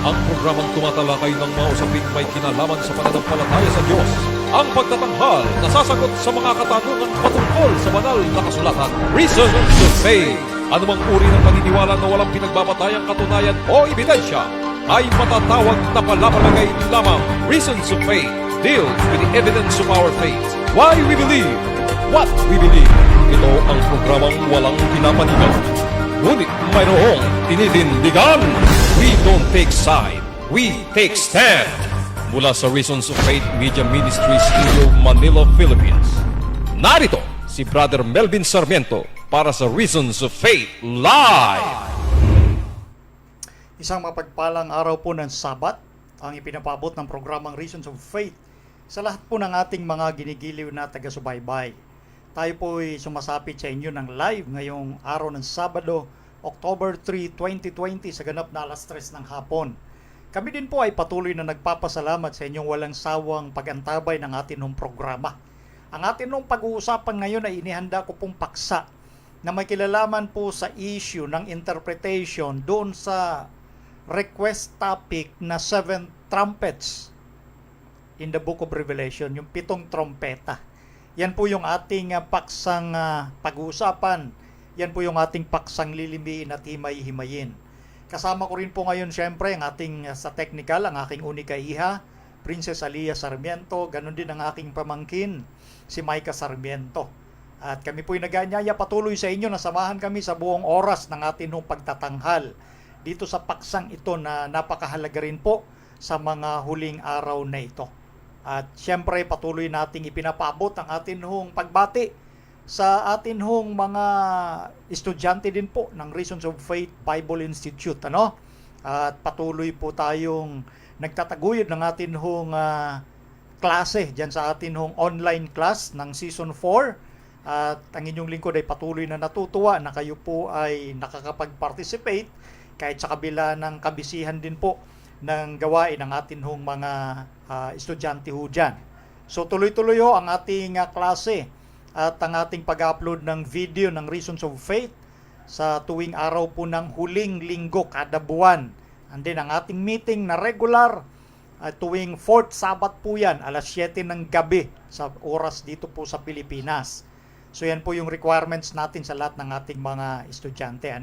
Ang programang tumatalakay ng mga usaping may kinalaman sa pananampalataya sa Diyos. Ang pagtatanghal na sasagot sa mga katanungan patungkol sa banal na kasulatan. Reasons to Faith. Anumang uri ng paniniwala na walang pinagbabatayang katunayan o ebidensya ay matatawag na palapalagay lamang. Reasons of Faith deals with the evidence of our faith. Why we believe, what we believe. Ito ang programang walang pinapanigaw, ngunit mayroong tinitindigan. We don't take side, we take stand. Mula sa Reasons of Faith Media Ministries Studio, Manila, Philippines. Narito si Brother Melvin Sarmiento para sa Reasons of Faith Live. Isang mapagpalang araw po ng Sabat ang ipinapabot ng programang Reasons of Faith sa lahat po ng ating mga ginigiliw na taga-subaybay. Tayo po ay sumasapit sa inyo ng live ngayong araw ng Sabado, October 3, 2020 sa ganap na alas 3 ng hapon. Kami din po ay patuloy na nagpapasalamat sa inyong walang sawang pag-antabay ng ating programa. Ang ating pag-uusapan ngayon ay inihanda ko pong paksa na may kilalaman po sa issue ng interpretation doon sa request topic na 7 trumpets in the book of Revelation, yung 7 trompeta. Yan po yung ating paksang pag-uusapan. Yan po yung ating paksang lilimiin at himay-himayin. Kasama ko rin po ngayon syempre ang ating sa technical, ang aking unika iha, Princess Alia Sarmiento, ganun din ang aking pamangkin, si Micah Sarmiento. At kami po'y nag-aanyaya patuloy sa inyo na samahan kami sa buong oras ng ating pagtatanghal dito sa paksang ito na napakahalaga rin po sa mga huling araw na ito. At syempre patuloy nating ipinapaabot ang ating pagbati sa atin mga estudyante din po ng Reasons of Faith Bible Institute, At patuloy po tayong nagtataguyod ng atin klase diyan sa atin online class ng season 4. At ang inyong lingkod ay patuloy na natutuwa na kayo po ay nakakapag-participate kahit sa kabila ng kabisihan din po ng gawain ng atin mga estudyante diyan. So tuloy-tuloy ang ating klase at ang ating pag-upload ng video ng Reasons of Faith sa tuwing araw po ng huling linggo kada buwan. And then ang ating meeting na regular tuwing 4th Sabat po yan, alas 7 ng gabi sa oras dito po sa Pilipinas. So yan po yung requirements natin sa lahat ng ating mga estudyante.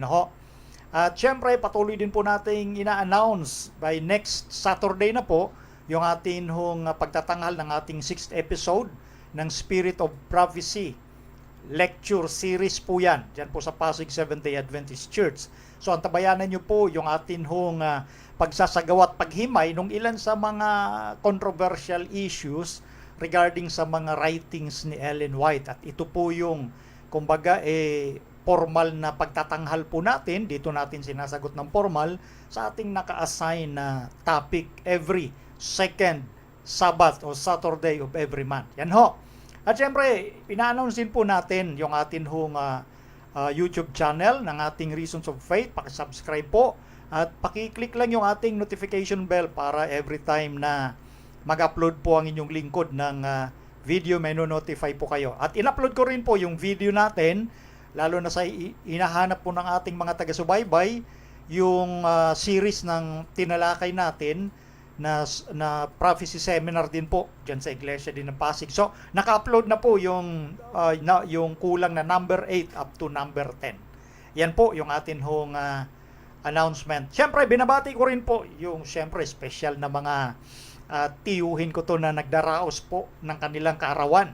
At syempre patuloy din po nating ina-announce by next Saturday na po yung ating pagtatanghal ng ating 6th episode ng Spirit of Prophecy lecture series po yan. Diyan po sa Pasig Seventh-day Adventist Church. So antabayanan nyo po yung atin pagsasagawa at paghimay nung ilan sa mga controversial issues regarding sa mga writings ni Ellen White. At ito po yung kumbaga formal na pagtatanghal po natin. Dito natin sinasagot ng formal sa ating naka-assign na topic every second Sabbath o Saturday of every month. Yan At syempre, pina-announce din po natin yung atin YouTube channel ng ating Reasons of Faith. Paki-subscribe po at paki-click lang yung ating notification bell para every time na mag-upload po ang inyong lingkod ng video, may no-notify po kayo. At in-upload ko rin po yung video natin, lalo na sa inahanap po ng ating mga taga-subaybay, yung series ng tinalakay natin na prophecy seminar din po diyan sa iglesia din ng Pasig. So, naka-upload na po yung kulang na number 8 up to number 10. Yan po yung atin announcement. Siyempre, binabati ko rin po yung special na mga tiyuhin ko to na nagdaraos po ng kanilang kaarawan.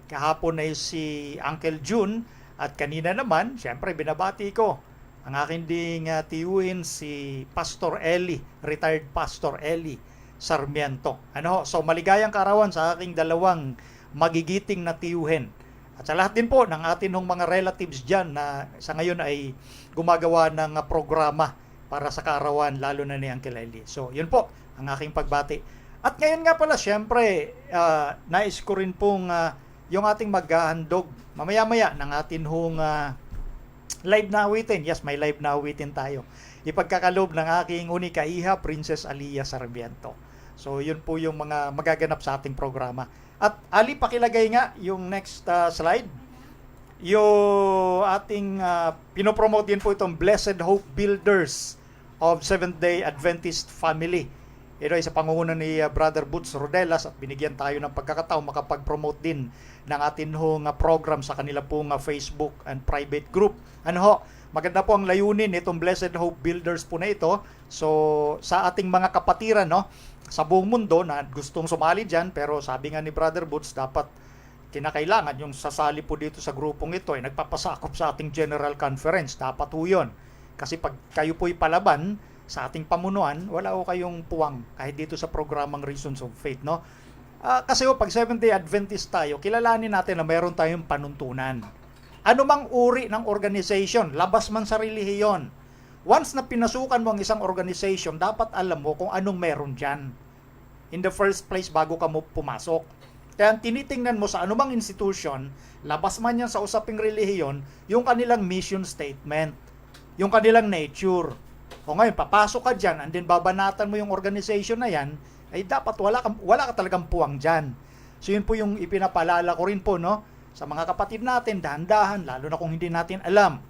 Kahapon ay si Uncle June at kanina naman, siyempre binabati ko ang aking ding tiyuhin si Pastor Eli, retired Pastor Eli Sarmiento. So maligayang kaarawan sa aking dalawang magigiting na tiyuhin. At sa lahat din po ng atin mga relatives dyan na sa ngayon ay gumagawa ng programa para sa kaarawan, lalo na ni Uncle Eli. So yun po ang aking pagbati. At ngayon nga pala, syempre, nais ko rin pong yung ating maghahandog mamaya-maya ng atin live na awitin. Yes, may live na awitin tayo. Ipagkakalob ng aking unika iha, Princess Alia Sarmiento. So, yun po yung mga magaganap sa ating programa. At Ali, pakilagay nga yung next slide. Yung ating pinopromote din po itong Blessed Hope Builders of Seventh-day Adventist Family. Ito ay sa pangunguna ni Brother Boots Rodelas at binigyan tayo ng pagkakataon makapag-promote din ng atin hong program sa kanila pong Facebook and private group. Ano ho, maganda po ang layunin nitong Blessed Hope Builders po na ito. So sa ating mga kapatiran, no, sa buong mundo na gustong sumali dyan, pero sabi nga ni Brother Boots, dapat kinakailangan yung sasali po dito sa grupong ito ay nagpapasakop sa ating General Conference. Dapat po yun. Kasi pag kayo po'y palaban sa ating pamunuan, wala ko kayong puwang kahit dito sa programang Reasons of Faith, no? Kasi pag Seventh-day Adventist tayo, kilalanin natin na mayroon tayong panuntunan. Ano mang uri ng organization, labas man sa relihiyon, once na pinasukan mo ang isang organization, dapat alam mo kung anong meron dyan. In the first place, bago ka mo pumasok. Kaya tinitingnan mo sa anumang institution, labas man yan sa usaping relihiyon, yung kanilang mission statement, yung kanilang nature. O ngayon, papasok ka dyan, and then babanatan mo yung organization na yan, ay dapat wala ka talagang puwang dyan. So yun po yung ipinapalala ko rin po, no, sa mga kapatid natin, dahan-dahan, lalo na kung hindi natin alam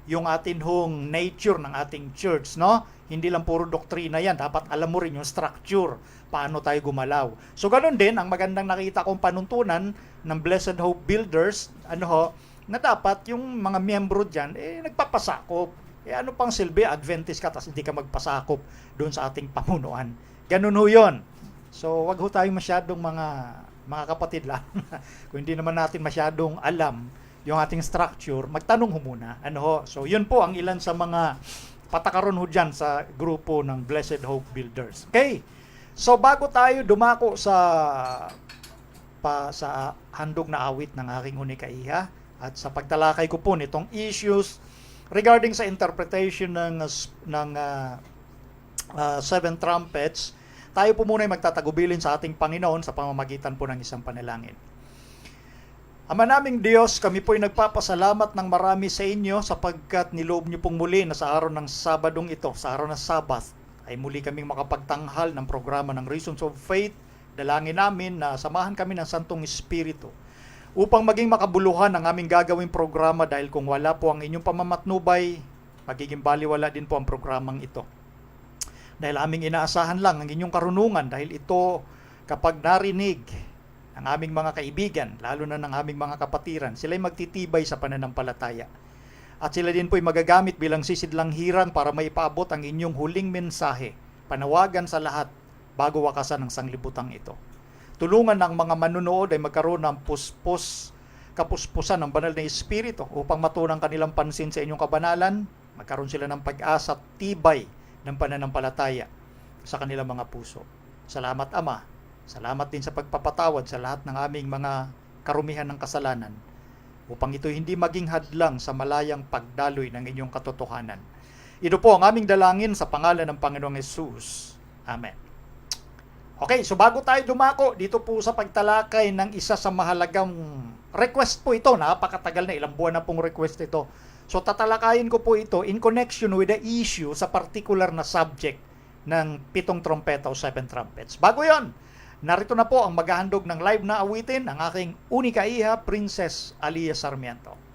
yung atin hong nature ng ating church, no? Hindi lang puro doktrina yan, dapat alam mo rin yung structure, paano tayo gumalaw. So ganun din, ang magandang nakita kong panuntunan ng Blessed Hope Builders, ano ho, na dapat yung mga miyembro dyan, nagpapasakop. Ano pang silbi, Adventist ka, tapos hindi ka magpasakop doon sa ating pamunuan. Ganun ho yun. So wag ho tayong masyadong mga kapatid lang. Kung hindi naman natin masyadong alam yung ating structure, magtanong ho muna. Ano ho? So yun po ang ilan sa mga patakaron ho dyan sa grupo ng Blessed Hope Builders. Okay. So bago tayo dumako sa handog na awit ng aking hunikaiha at sa pagtalakay ko po nitong issues regarding sa interpretation ng seven trumpets, tayo po muna ay magtatagubilin sa ating Panginoon sa pamamagitan po ng isang panalangin. Ama naming Diyos, kami po ay nagpapasalamat ng marami sa inyo sapagkat niloob niyo pong muli na sa araw ng Sabadong ito, sa araw ng Sabath, ay muli kaming makapagtanghal ng programa ng Reasons of Faith. Dalangin namin na samahan kami ng Santong Espiritu upang maging makabuluhan ang aming gagawing programa, dahil kung wala po ang inyong pamamatnubay, magiging baliwala din po ang programang ito. Dahil aming inaasahan lang ang inyong karunungan, dahil ito kapag narinig ng aming mga kaibigan, lalo na ng aming mga kapatiran, sila'y magtitibay sa pananampalataya. At sila din po'y magagamit bilang sisidlang hirang para maipaabot ang inyong huling mensahe, panawagan sa lahat bago wakasan ng sanglibutang ito. Tulungan ng mga manunood ay magkaroon ng kapuspusan ng banal na Espiritu upang matunan kanilang pansin sa inyong kabanalan, magkaroon sila ng pag-asa at tibay ng pananampalataya sa kanilang mga puso. Salamat Ama, salamat din sa pagpapatawad sa lahat ng aming mga karumihan ng kasalanan, upang ito hindi maging hadlang sa malayang pagdaloy ng inyong katotohanan. Ito po ang aming dalangin sa pangalan ng Panginoong Hesus. Amen. Okay, so bago tayo dumako dito po sa pagtalakay ng isa sa mahalagang request po ito, napakatagal na, ilang buwan na pong request ito. So tatalakayin ko po ito in connection with the issue sa particular na subject ng 7 trompeta o 7 trumpets. Bago yon, narito na po ang maghahandog ng live na awitin, ang aking unikaiha, Princess Alia Sarmiento.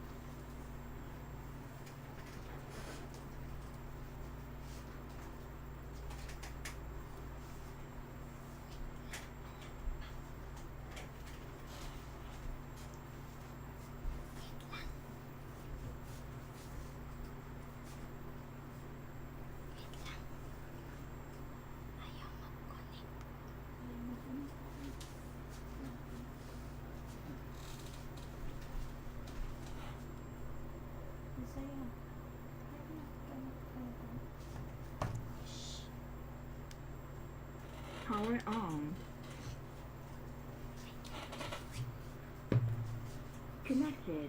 Power on. Connected.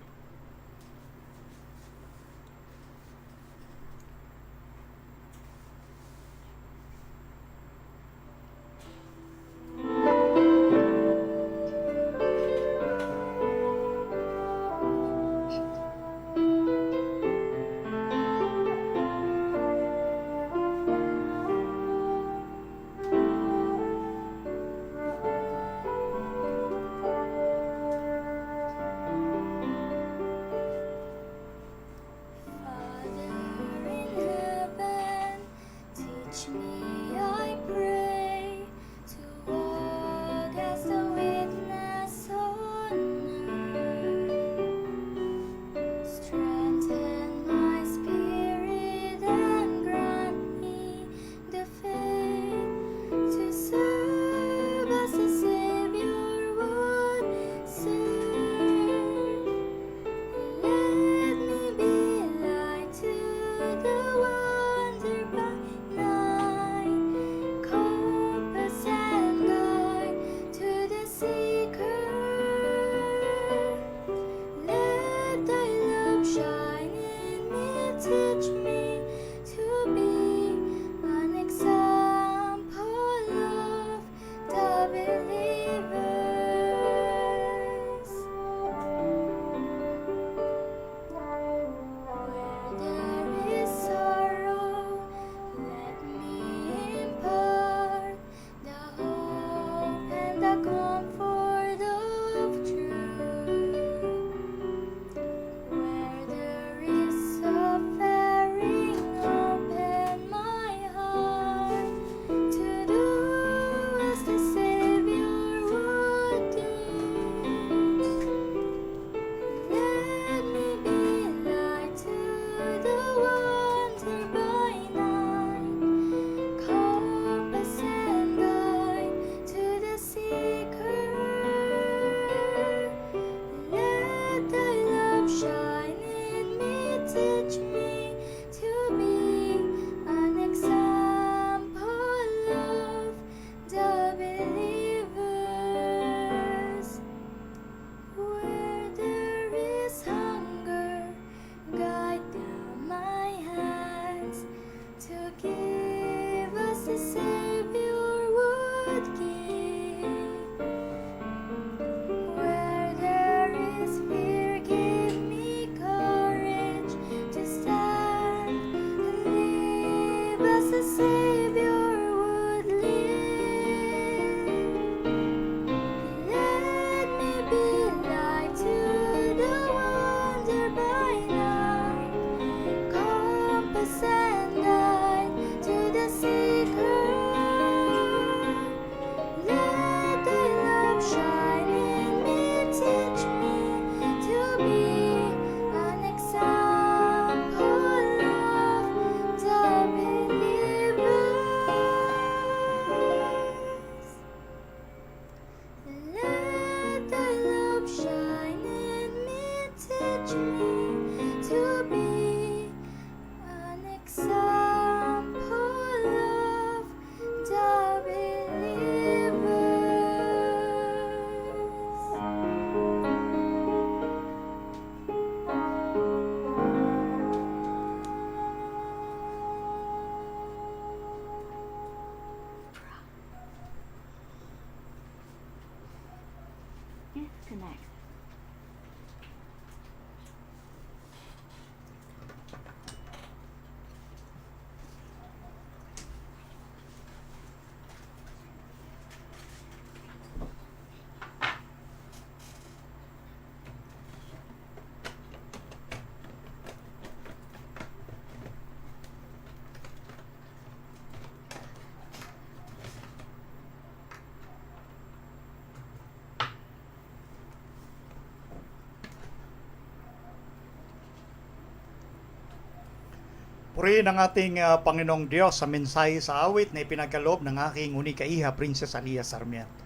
Purihin ang ating Panginoong Diyos sa mensahe sa awit na ipinagkaloob ng aking unikaiha, Princess Alia Sarmiento.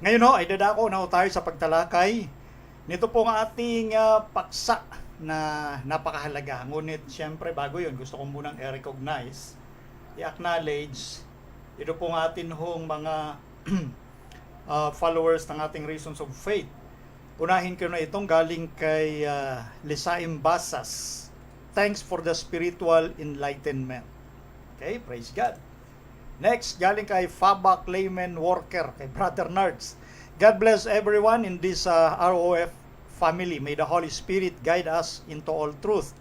Ngayon ay dadako na tayo sa pagtalakay. Nito po ang ating paksa na napakahalaga. Ngunit siyempre bago yun, gusto ko munang i-recognize, i-acknowledge, ito po ang atin hong mga followers ng ating Reasons of Faith. Unahin ko na itong galing kay Lisaim Basas. Thanks for the spiritual enlightenment. Okay, praise God. Next, galing kay Faba Clayman Worker, kay Brother Nards. God bless everyone in this ROF family. May the Holy Spirit guide us into all truth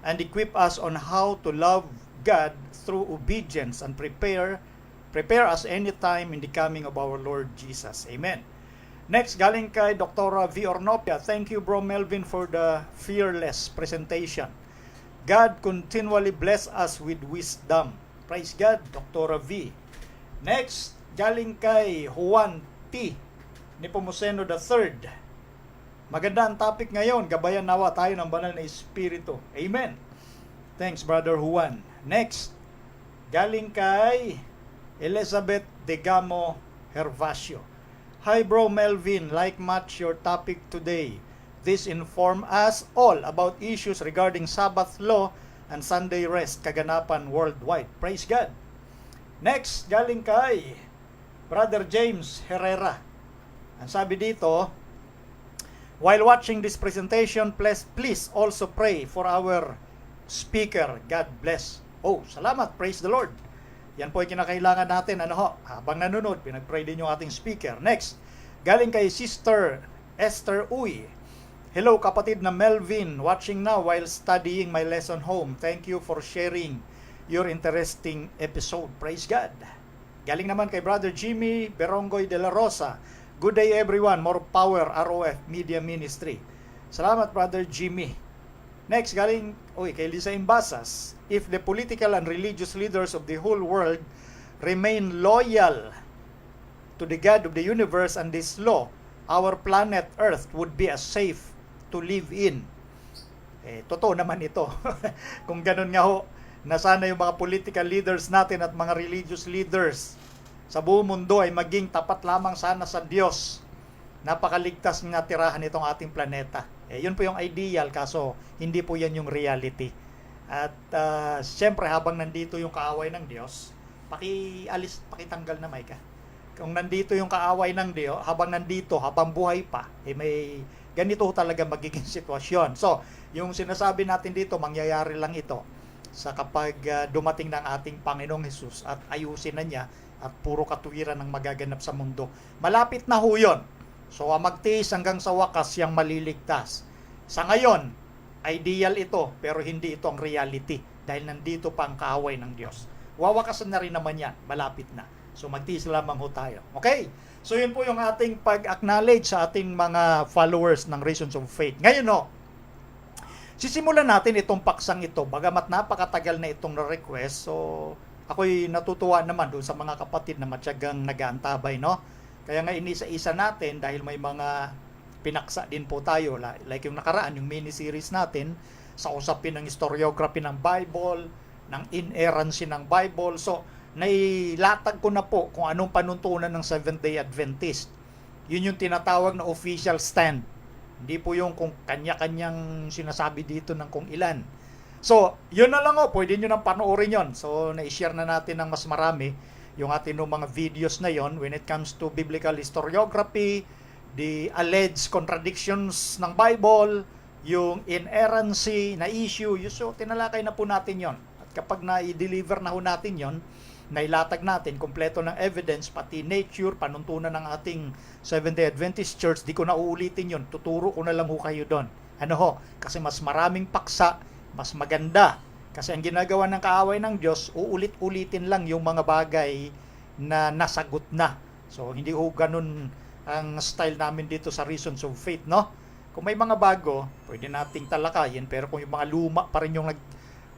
and equip us on how to love God through obedience and prepare us anytime in the coming of our Lord Jesus. Amen. Next, galing kay Dr. V. Ornopia. Thank you, Bro Melvin, for the fearless presentation. God continually bless us with wisdom. Praise God, Dr. V. Next, galing kay Juan T. Nepomuceno III. Maganda ang topic ngayon. Gabayan nawa tayo ng banal na espiritu. Amen. Thanks, Brother Juan. Next, galing kay Elizabeth Degamo Hervasio. Hi, Bro Melvin. Like much your topic today. This inform us all about issues regarding Sabbath law and Sunday rest kaganapan worldwide. Praise God. Next, galing kay Brother James Herrera. Ang sabi dito, while watching this presentation, please also pray for our speaker. God bless. Oh, salamat. Praise the Lord. Yan po ay kinakailangan natin. Habang nanonood, pinag-pray din yung ating speaker. Next, galing kay Sister Esther Uy. Hello kapatid na Melvin, watching now while studying my lesson home. Thank you for sharing your interesting episode. Praise God. Galing naman kay Brother Jimmy Berongoy de la Rosa. Good day everyone, more power ROF Media Ministry. Salamat Brother Jimmy. Next, galing kay Lisa Imbasas. If the political and religious leaders of the whole world remain loyal to the God of the universe and this law, our planet Earth would be as safe to live in. Totoo naman ito. Kung ganun nga ho, na sana yung mga political leaders natin at mga religious leaders sa buong mundo ay maging tapat lamang sana sa Diyos. Napakaligtas na tirahan itong ating planeta. Yun po yung ideal, kaso hindi po yan yung reality. At siyempre habang nandito yung kaaway ng Diyos, pakitanggal na mic. Kung nandito yung kaaway ng Diyos, habang buhay pa, may ganito talaga magiging sitwasyon. So, yung sinasabi natin dito, mangyayari lang ito sa kapag dumating ng ating Panginoong Hesus at ayusin na niya at puro katuwiran ang magaganap sa mundo. Malapit na ho yun. So, magtiis hanggang sa wakas siyang maliligtas. Sa ngayon, ideal ito, pero hindi ito ang reality dahil nandito pa ang kaaway ng Diyos. Wawakasan na rin naman yan, malapit na. So, magtiis lamang ho tayo. Okay? So, yun po yung ating pag-acknowledge sa ating mga followers ng Reasons of Faith. Ngayon, sisimulan natin itong paksang ito. Bagamat napakatagal na itong request, so ako'y natutuwa naman doon sa mga kapatid na matyagang nag-aantabay, no? Kaya nga inisa-isa natin dahil may mga pinaksa din po tayo. Like yung nakaraan, yung mini-series natin sa usapin ng historiography ng Bible, ng inerrancy ng Bible. So, nailatag ko na po kung anong panuntunan ng Seventh-day Adventist. Yun yung tinatawag na official stand. Hindi po yung kung kanya-kanyang sinasabi dito ng kung ilan. So, yun na lang pwede nyo nang panoorin yun. So, na-share na natin ng mas marami yung ating mga videos na yon when it comes to biblical historiography, the alleged contradictions ng Bible, yung inerrancy na issue. So, tinalakay na po natin yon. At kapag na-deliver na ho natin yon, nailatag natin, kompleto ng evidence, pati nature, panuntunan ng ating Seventh-day Adventist Church, di ko na uulitin yun, tuturo ko na lang ho kayo doon. Kasi mas maraming paksa, mas maganda. Kasi ang ginagawa ng kaaway ng Diyos, uulit-ulitin lang yung mga bagay na nasagot na. So, hindi ho ganun ang style namin dito sa Reasons of Faith, no? Kung may mga bago, pwede nating talakayin, pero kung yung mga luma pa rin yung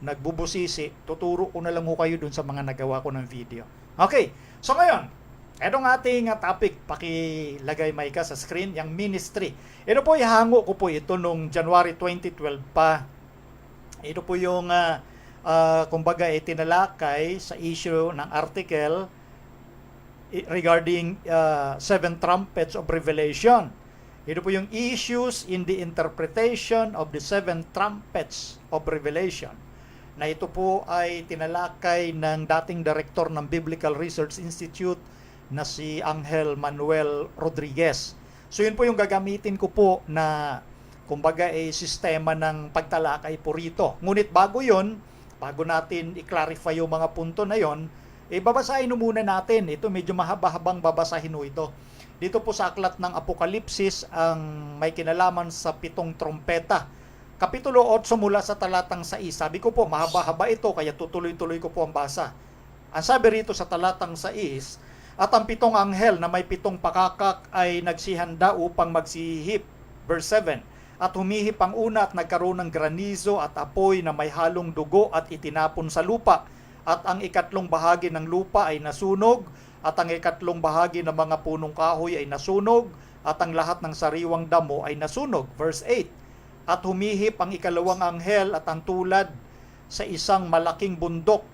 nagbubusisi, tuturo ko na lang ho kayo dun sa mga nagawa ko ng video. Okay, so ngayon, etong ating topic, pakilagay mic sa screen, yung ministry. Ito po, ihango ko po ito nung January 2012 pa. Ito po yung kumbaga tinalakay sa issue ng article regarding seven trumpets of Revelation. Ito po yung issues in the interpretation of the seven trumpets of Revelation, na ito po ay tinalakay ng dating director ng Biblical Research Institute na si Angel Manuel Rodriguez. So yun po yung gagamitin ko po na kumbaga sistema ng pagtalakay po rito. Ngunit bago natin i-clarify yung mga punto na yon, babasahin muna natin. Ito medyo mahaba-habang babasahin ito. Dito po sa aklat ng Apokalipsis ang may kinalaman sa 7 trompeta. Kapitulo 8 mula sa talatang 6. Sabi ko po, mahaba-haba ito, kaya tutuloy-tuloy ko po ang basa. Ang sabi rito sa talatang 6, at ang 7 anghel na may 7 pakakak ay nagsihanda upang magsihip. Verse 7, at humihip ang una at nagkaroon ng granizo at apoy na may halong dugo at itinapon sa lupa. At ang ikatlong bahagi ng lupa ay nasunog, at ang ikatlong bahagi ng mga punong kahoy ay nasunog, at ang lahat ng sariwang damo ay nasunog. Verse 8, at humihip ang ikalawang anghel at ang tulad sa isang malaking bundok.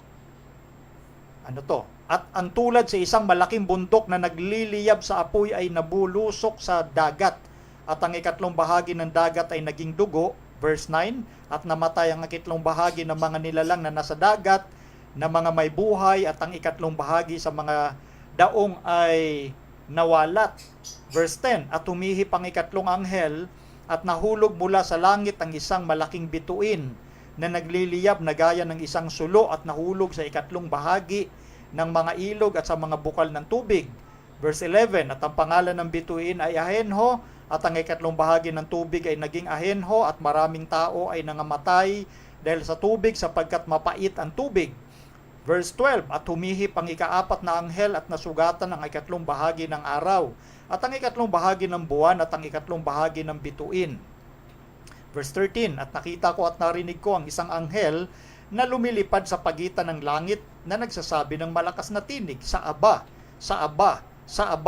Ano to? At ang tulad sa isang malaking bundok na nagliliyab sa apoy ay nabulusok sa dagat. At ang ikatlong bahagi ng dagat ay naging dugo. Verse 9, at namatay ang ikatlong bahagi ng mga nilalang na nasa dagat, na mga may buhay, at ang ikatlong bahagi sa mga daong ay nawalat. Verse 10, at humihip ang ikatlong anghel at nahulog mula sa langit ang isang malaking bituin na nagliliyab na gaya ng isang sulo at nahulog sa ikatlong bahagi ng mga ilog at sa mga bukal ng tubig. Verse 11, at ang pangalan ng bituin ay Ahenho, at ang ikatlong bahagi ng tubig ay naging Ahenho, at maraming tao ay nangamatay dahil sa tubig sapagkat mapait ang tubig. Verse 12, at humihip ang ikaapat na anghel at nasugatan ang ikatlong bahagi ng araw, at ang ikatlong bahagi ng buwan, at ang ikatlong bahagi ng bituin. Verse 13, at nakita ko at narinig ko ang isang anghel na lumilipad sa pagitan ng langit na nagsasabi ng malakas na tinig, sa aba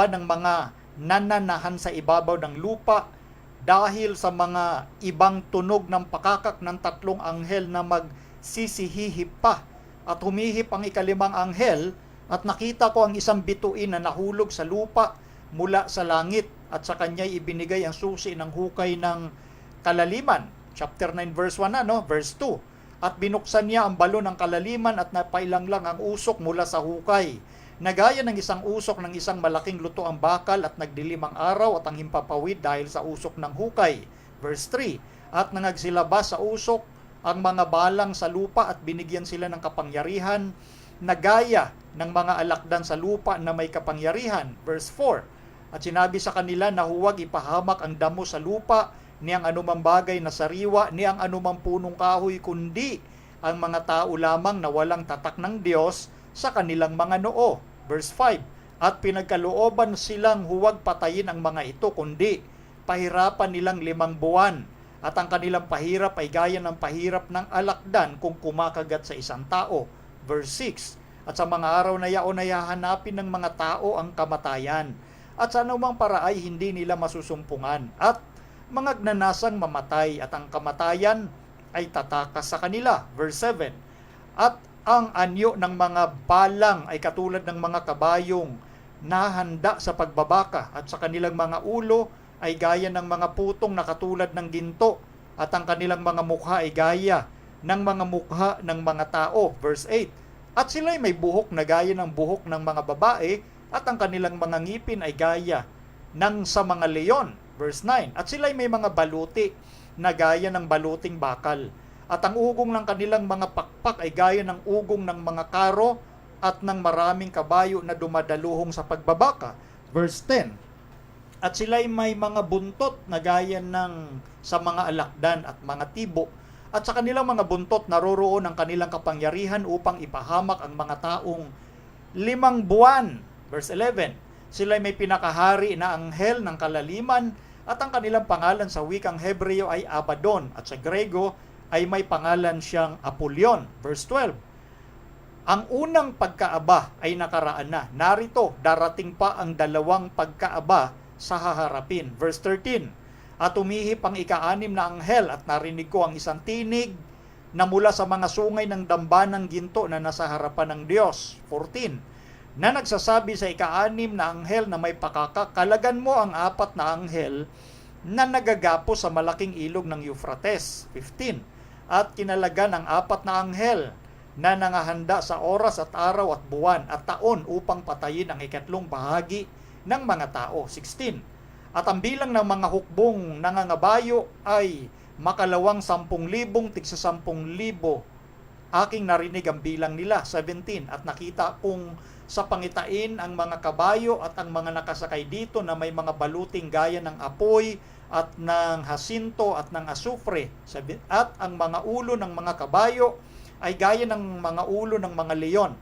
ng mga nananahan sa ibabaw ng lupa, dahil sa mga ibang tunog ng pakakak ng 3 anghel na magsisihihip pa. At humihip ang ikalimang anghel, at nakita ko ang isang bituin na nahulog sa lupa mula sa langit, at sa kanya'y ibinigay ang susi ng hukay ng kalaliman. Chapter 9 verse 1 verse 2. At binuksan niya ang balon ng kalaliman at napailanglang ang usok mula sa hukay, na gaya ng isang usok ng isang malaking luto ang bakal, at nagdilim ang araw at ang himpapawid dahil sa usok ng hukay. Verse 3, at nangagsilabas sa usok ang mga balang sa lupa, at binigyan sila ng kapangyarihan na gaya ng mga alakdan sa lupa na may kapangyarihan. Verse 4, at sinabi sa kanila na huwag ipahamak ang damo sa lupa, ni ang anumang bagay na sariwa, ni ang anumang punong kahoy, kundi ang mga tao lamang na walang tatak ng Diyos sa kanilang mga noo. Verse 5, at pinagkalooban silang huwag patayin ang mga ito, kundi pahirapan nilang 5 buwan. At ang kanilang pahirap ay gaya ng pahirap ng alakdan kung kumakagat sa isang tao. Verse 6, at sa mga araw na yaon ay hahanapin ng mga tao ang kamatayan, at sa anumang paraay hindi nila masusumpungan, at mga gnanasang mamatay, at ang kamatayan ay tatakas sa kanila. Verse 7, at ang anyo ng mga balang ay katulad ng mga kabayong nahanda sa pagbabaka, at sa kanilang mga ulo ay gaya ng mga putong na katulad ng ginto, at ang kanilang mga mukha ay gaya ng mga mukha ng mga tao. Verse 8, at sila'y may buhok na gaya ng buhok ng mga babae, at ang kanilang mga ngipin ay gaya ng sa mga leon. Verse 9, at sila'y may mga baluti na gaya ng baluting bakal, at ang ugong ng kanilang mga pakpak ay gaya ng ugong ng mga karo at ng maraming kabayo na dumadaluhong sa pagbabaka. Verse 10, at sila'y may mga buntot na gaya ng sa mga alakdan at mga tibo, at sa kanilang mga buntot naroroon ang kanilang kapangyarihan upang ipahamak ang mga taong 5 buwan. Verse 11, sila'y may pinakahari na anghel ng kalaliman, at ang kanilang pangalan sa wikang Hebreo ay Abaddon, at sa Grego ay may pangalan siyang Apollyon. Verse 12, ang unang pagkaaba ay nakaraan na. Narito, darating pa ang 2 pagkaaba sa haharapin. Verse 13, at umihip ang ika-6 na anghel, at narinig ko ang isang tinig na mula sa mga sungay ng dambanang ginto na nasa harapan ng Diyos. 14. Na nagsasabi sa ika-6 na anghel na may pakaka, kalagan mo ang 4 na anghel na nagagapo sa malaking ilog ng Euphrates. 15. At kinalagan ang 4 na anghel na nangahanda sa oras at araw at buwan at taon upang patayin ang 3 bahagi ng mga tao. 16. At ang bilang ng mga hukbong nangangabayo ay makalawang 10,000 tigsa 10,000. Aking narinig ang bilang nila. 17. At nakita kong sa pangitain ang mga kabayo at ang mga nakasakay dito na may mga baluting gaya ng apoy at ng hasinto at ng asufre. At ang mga ulo ng mga kabayo ay gaya ng mga ulo ng mga leon.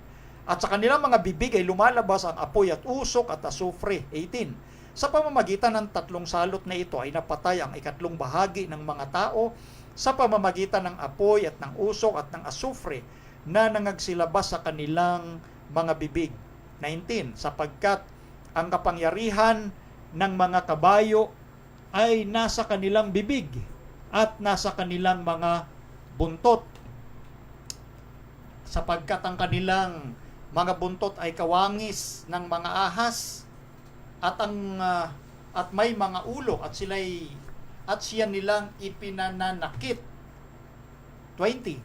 At sa kanilang mga bibig ay lumalabas ang apoy at usok at asufre. 18. Sa pamamagitan ng 3 salot na ito ay napatay ang 3 bahagi ng mga tao sa pamamagitan ng apoy at ng usok at ng asufre na nangagsilabas sa kanilang mga bibig. 19. Sapagkat ang kapangyarihan ng mga kabayo ay nasa kanilang bibig at nasa kanilang mga buntot. Sapagkat ang kanilang mga buntot ay kawangis ng mga ahas at may mga ulo at siya nilang ipinananakit. 20.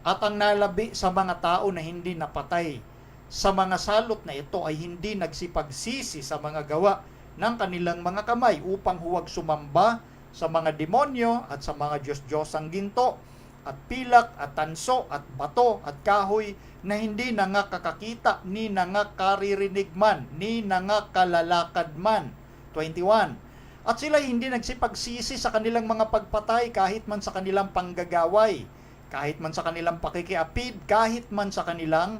At ang nalabi sa mga tao na hindi napatay sa mga salot na ito ay hindi nagsipagsisi sa mga gawa ng kanilang mga kamay upang huwag sumamba sa mga demonyo at sa mga Diyos-Diyosang ginto at pilak at tanso at bato at kahoy na hindi nangakakakita ni nangakaririnig man ni nangakalalakad man. 21. At sila hindi nagsipagsisi sa kanilang mga pagpatay kahit man sa kanilang panggagaway, kahit man sa kanilang pakikiapid, kahit man sa kanilang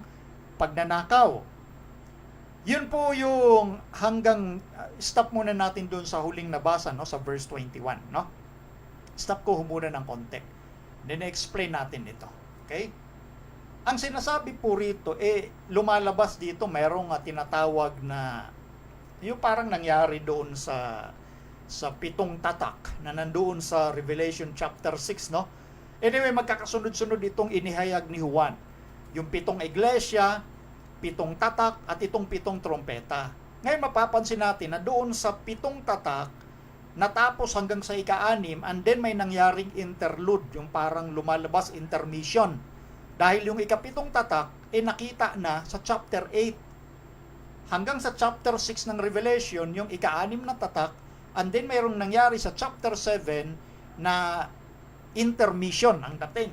pagnanakaw. Yun po yung hanggang stop muna natin doon sa huling nabasa, no, sa verse 21, no? Stop ko muna ng konti. Then explain natin ito. Okay? Ang sinasabi po rito, lumalabas dito, merong tinatawag na, yung parang nangyari doon sa 7 tatak na nandoon sa Revelation chapter 6, no? Anyway, magkakasunod-sunod itong inihayag ni Juan. Yung 7 iglesia, 7 tatak, at itong 7 trompeta. Ngayon mapapansin natin na doon sa 7 tatak, natapos hanggang sa ika-6, and then may nangyaring interlude, yung parang lumalabas intermission. Dahil yung ika-7 tatak, nakita na sa chapter 8. Hanggang sa chapter 6 ng Revelation, yung ika-6 na tatak, and then mayroong nangyari sa chapter 7 na intermission ang dating.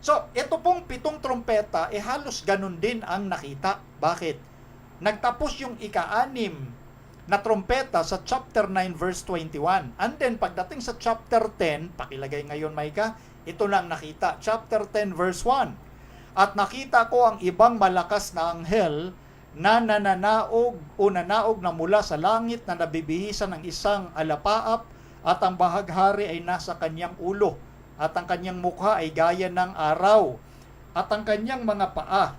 So, ito pong 7 trompeta, halos ganun din ang nakita. Bakit? Nagtapos yung ika-6 na trompeta sa chapter 9 verse 21. And then, pagdating sa chapter 10, pakilagay ngayon, Maika, ito lang nakita. Chapter 10 verse 1. At nakita ko ang ibang malakas na anghel na nanaog na mula sa langit na nabibihisan ng isang alapaap at ang bahaghari ay nasa kanyang ulo at ang kanyang mukha ay gaya ng araw at ang kanyang mga paa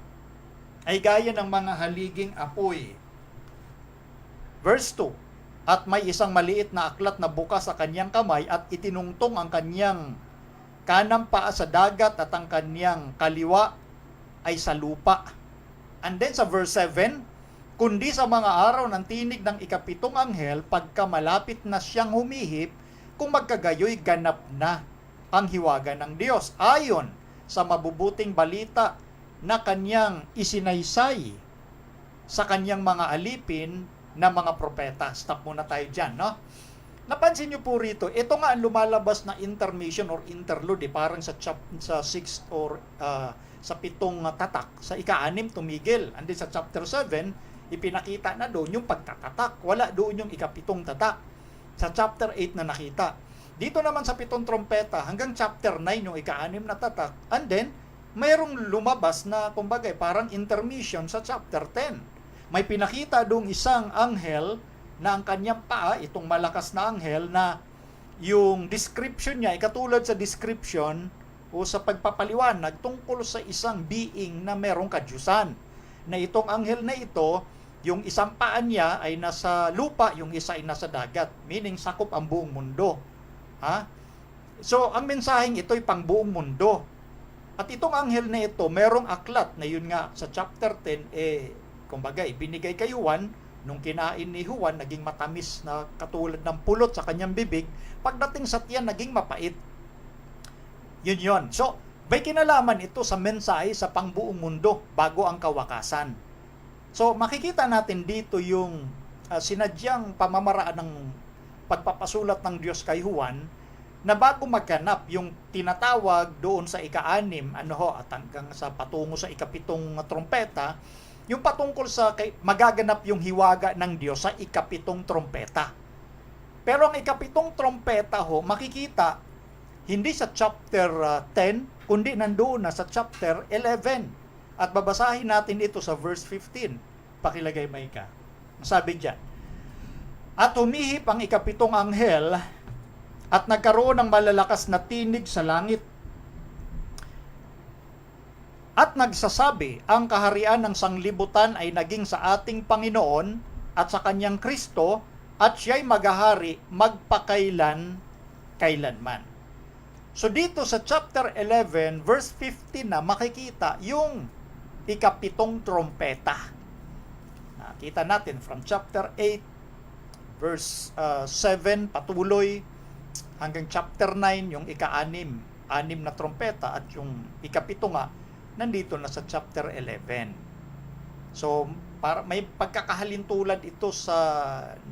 ay gaya ng mga haliging apoy. Verse 2. At may isang maliit na aklat na bukas sa kanyang kamay at itinungtong ang kanyang kanang paa sa dagat at ang kanyang kaliwa ay sa lupa. And then sa verse 7, kundi sa mga araw ng tinig ng ika-7 anghel, pagka malapit na siyang humihip, kung magkagayoy ganap na ang hiwaga ng Diyos, ayon sa mabubuting balita na kanyang isinaysay sa kanyang mga alipin na mga propeta. Stop muna tayo dyan, no? Napansin nyo po rito, ito nga ang lumalabas na intermission or interlude, parang sa 6 or sa 7 tatak. Sa ika-6 tumigil. And then sa chapter 7, ipinakita na doon yung pagtatatak. Wala doon yung ika-7 tatak. Sa chapter 8 na nakita. Dito naman sa 7 trompeta, hanggang chapter 9 yung ika-6 na tatak. And then, mayroong lumabas na, kumbaga, parang intermission sa chapter 10. May pinakita doong isang anghel na ang kanyang paa, itong malakas na anghel, na yung description niya ay katulad sa description o sa pagpapaliwanag tungkol sa isang being na merong kadyusan. Na itong anghel na ito, yung isang paa niya ay nasa lupa, yung isa ay nasa dagat. Meaning, sakop ang buong mundo. Ha? So, ang mensaheng ito ay pang buong mundo. At itong anghel na ito, merong aklat na yun nga sa chapter 10, kumbaga, binigay kay Juan, nung kinain ni Juan, naging matamis na katulad ng pulot sa kanyang bibig, pagdating sa tiyan, naging mapait. Yun yun. So, may kinalaman ito sa mensahe sa pangbuong mundo bago ang kawakasan. So, makikita natin dito yung sinadyang pamamaraan ng pagpapasulat ng Diyos kay Juan na bago magganap yung tinatawag doon sa ika-6, at hanggang sa patungo sa ika-7 trompeta, yung patungkol sa magaganap yung hiwaga ng Diyos sa ika-7 trompeta. Pero ang ika-7 trompeta makikita hindi sa chapter 10, kundi nandoon na sa chapter 11. At babasahin natin ito sa verse 15. Pakilagay, Maika. Sabi diyan, at humihip ang ika-7 anghel at nagkaroon ng malalakas na tinig sa langit. At nagsasabi, ang kaharian ng sanglibutan ay naging sa ating Panginoon at sa kanyang Kristo, at siya'y maghahari magpakailan-kailanman. So dito sa chapter 11, verse 15 na makikita yung ika-7 trompeta. Nakita natin from chapter 8, verse 7, patuloy hanggang chapter 9, yung ika-6 na trompeta, at yung ika-7 nga, nandito na sa chapter 11. So, may pagkakahalintulad ito sa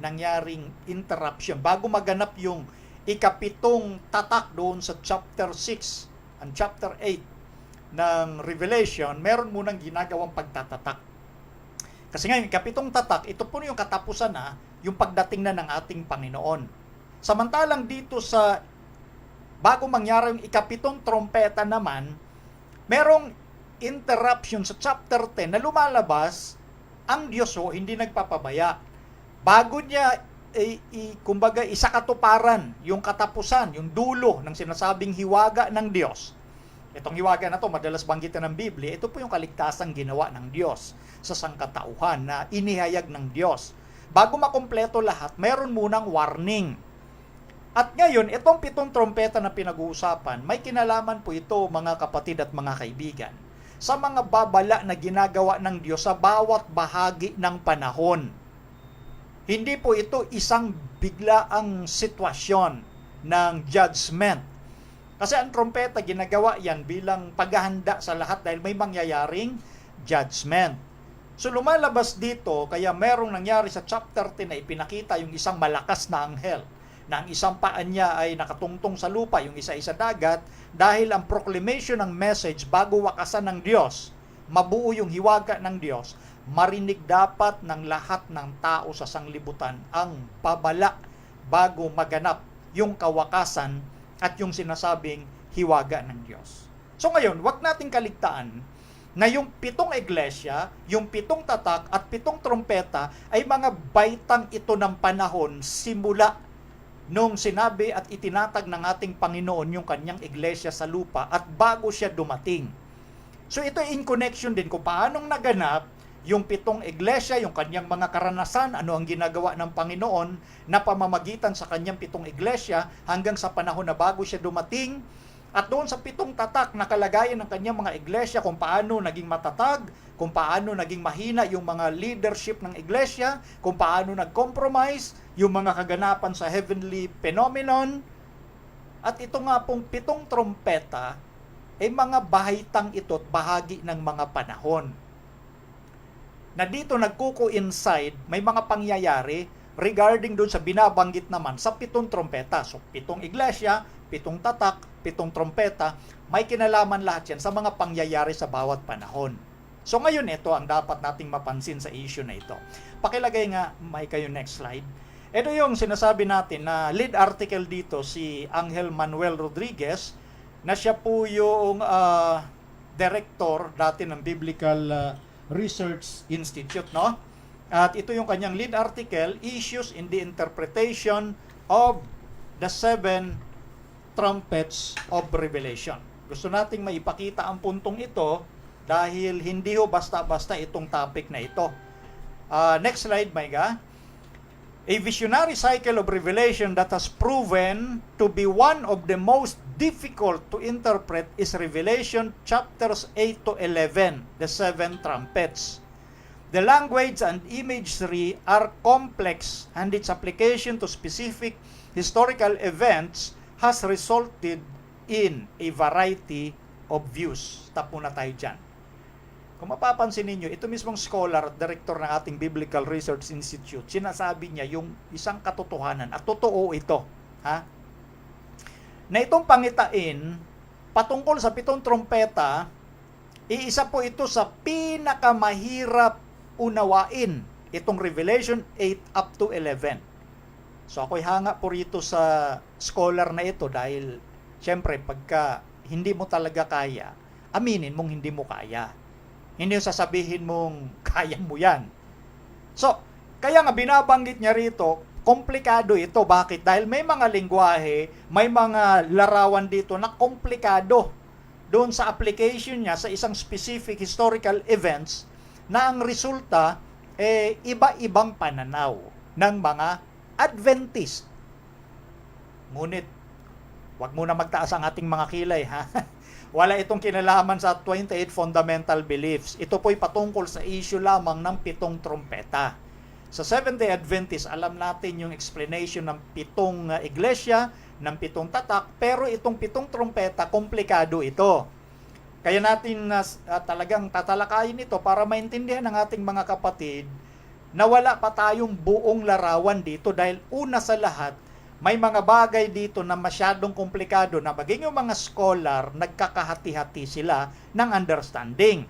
nangyaring interruption. Bago maganap yung ika-7 tatak doon sa chapter 6 and chapter 8 ng Revelation, meron munang ginagawang pagtatatak. Kasi ngayon, ika-7 tatak, ito po yung katapusan na, yung pagdating na ng ating Panginoon. Samantalang dito sa bago mangyari yung ika-7 trompeta naman, merong interruption sa chapter 10 na lumalabas ang Diyos hindi nagpapabaya. Bago niya kumbaga isakatuparan yung katapusan, yung dulo ng sinasabing hiwaga ng Diyos. Itong hiwaga na to madalas banggitin ng Biblia, ito po yung kaligtasang ginawa ng Diyos sa sangkatauhan na inihayag ng Diyos. Bago makumpleto lahat, meron munang warning. At ngayon, itong 7 trompeta na pinag-uusapan, may kinalaman po ito, mga kapatid at mga kaibigan, sa mga babala na ginagawa ng Diyos sa bawat bahagi ng panahon. Hindi po ito isang biglaang sitwasyon ng judgment. Kasi ang trompeta, ginagawa yan bilang paghahanda sa lahat dahil may mangyayaring judgment. So lumalabas dito, kaya merong nangyari sa chapter 10 na ipinakita yung isang malakas na anghel, na ang isang paan niya ay nakatungtong sa lupa, yung isa-isa dagat, dahil ang proclamation ng message bago wakasan ng Diyos, mabuo yung hiwaga ng Diyos, marinig dapat ng lahat ng tao sa sanglibutan ang pabala bago maganap yung kawakasan at yung sinasabing hiwaga ng Diyos. So ngayon, wag nating kaligtaan na yung 7 iglesia, yung 7 tatak at 7 trompeta ay mga baitang ito ng panahon simula nung sinabi at itinatag ng ating Panginoon yung kanyang iglesia sa lupa at bago siya dumating. So ito in connection din kung paanong naganap yung 7 iglesia, yung kanyang mga karanasan, ano ang ginagawa ng Panginoon na pamamagitan sa kanyang 7 iglesia hanggang sa panahon na bago siya dumating. At doon sa 7 tatak na kalagayan ng kanyang mga iglesia, kung paano naging matatag, kung paano naging mahina yung mga leadership ng iglesia, kung paano nag-compromise, yung mga kaganapan sa heavenly phenomenon. At ito nga pong 7 trompeta, ay mga bahitang ito at bahagi ng mga panahon. Na dito nagkuko-inside, may mga pangyayari regarding doon sa binabanggit naman sa 7 trompeta. So 7 iglesia, 7 tatak, 7 trompeta, may kinalaman lahat yan sa mga pangyayari sa bawat panahon. So ngayon ito ang dapat nating mapansin sa issue na ito. Pakilagay nga, may kayo next slide. Ito yung sinasabi natin na lead article dito, si Angel Manuel Rodriguez, na siya po yung director dati ng Biblical Research Institute, no? At ito yung kanyang lead article, Issues in the Interpretation of the 7 Trumpets of Revelation. Gusto nating maipakita ang puntong ito dahil hindi ho basta-basta itong topic na ito. Next slide, Maiga. A visionary cycle of revelation that has proven to be one of the most difficult to interpret is Revelation chapters 8 to 11, the seven trumpets. The language and imagery are complex, and its application to specific historical events has resulted in a variety of views. Stop muna tayo dyan. Kung mapapansin ninyo, ito mismong scholar at director ng ating Biblical Research Institute, sinasabi niya yung isang katotohanan, at totoo ito, ha? Na itong pangitain, patungkol sa 7 trompeta, iisa po ito sa pinakamahirap unawain, itong Revelation 8 up to 11. So ako'y hanga po rito sa scholar na ito dahil syempre pagka hindi mo talaga kaya, aminin mong hindi mo kaya. Hindi yung sasabihin mong kaya mo yan. So, kaya nga binabanggit niya rito, komplikado ito. Bakit? Dahil may mga lingwahe, may mga larawan dito na komplikado doon sa application niya sa isang specific historical events na ang resulta iba-ibang pananaw ng mga Adventist. Ngunit, wag muna magtaas ang ating mga kilay, ha? Wala itong kinalaman sa 28 fundamental beliefs. Ito po'y patungkol sa issue lamang ng 7 trompeta. Sa Seventh-day Adventist, alam natin yung explanation ng 7 iglesia, ng 7 tatak, pero itong 7 trompeta, komplikado ito. Kaya natin talagang tatalakayin ito para maintindihan ng ating mga kapatid na wala pa tayong buong larawan dito dahil una sa lahat, may mga bagay dito na masyadong komplikado na maging yung mga scholar, nagkakahati-hati sila ng understanding.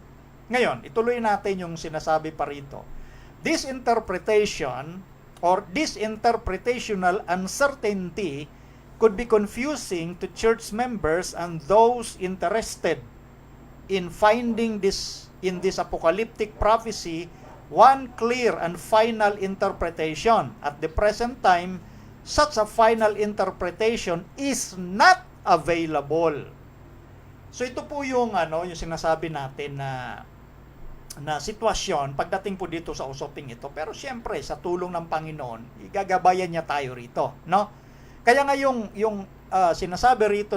Ngayon, ituloy natin yung sinasabi pa rito. This interpretation or this interpretational uncertainty could be confusing to church members and those interested in finding this in this apocalyptic prophecy one clear and final interpretation. At the present time, such a final interpretation is not available. So ito po yung yung sinasabi natin na sitwasyon pagdating po dito sa usaping ito. Pero siyempre sa tulong ng Panginoon, igagabayan niya tayo rito, no? Kaya nga yung sinasabi rito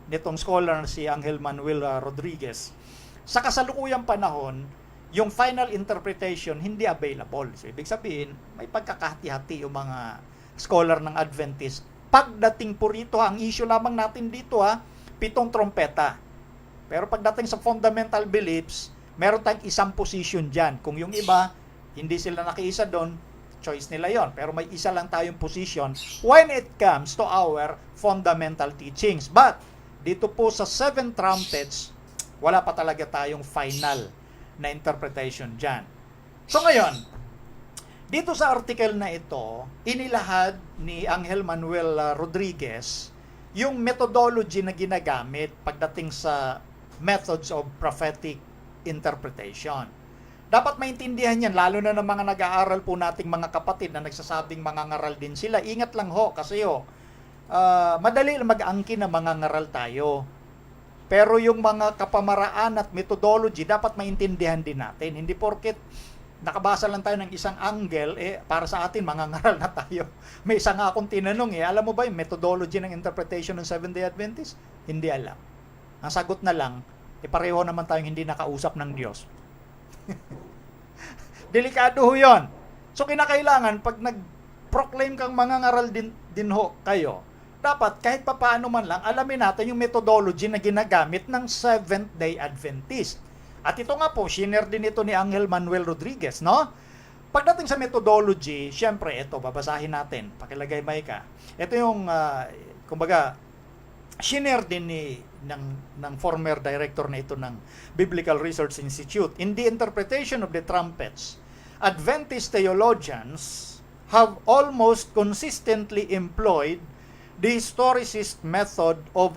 nitong scholar si Angel Manuel Rodriguez, sa kasalukuyang panahon, yung final interpretation hindi available. So, ibig sabihin, may pagkakahati-hati yung mga scholar ng Adventist. Pagdating po rito, ang issue lamang natin dito 7 trompeta. Pero pagdating sa fundamental beliefs, meron tayong isang position dyan. Kung yung iba, hindi sila nakiisa doon, choice nila yon. Pero may isa lang tayong position when it comes to our fundamental teachings. But, dito po sa 7 trumpets, wala pa talaga tayong final na interpretation dyan. So ngayon, dito sa article na ito, inilahad ni Angel Manuel Rodriguez yung methodology na ginagamit pagdating sa methods of prophetic interpretation. Dapat maintindihan yan, lalo na ng mga nag-aaral po nating mga kapatid na nagsasabing mga ngaral din sila. Ingat lang ho, kasi madali lang mag-angkin na mga ngaral tayo. Pero yung mga kapamaraan at methodology, dapat maintindihan din natin. Hindi porket nakabasa lang tayo ng isang angle, para sa atin, mga ngaral na tayo. May isa nga akong tinanong, alam mo ba yung methodology ng interpretation ng Seventh-day Adventist? Hindi alam. Ang sagot na lang, pareho naman tayong hindi nakausap ng Diyos. Delikado ho yun. So, kinakailangan, pag nag-proclaim kang mga ngaral din ho kayo, dapat kahit papaano man lang, alamin natin yung methodology na ginagamit ng Seventh-day Adventist. At ito nga po, shinare din ito ni Angel Manuel Rodriguez, no? Pagdating sa methodology, syempre, ito, babasahin natin. Pakilagay may ka. Ito yung, kumbaga, shinare din ng former director na ito ng Biblical Research Institute. In the interpretation of the trumpets, Adventist theologians have almost consistently employed the historicist method of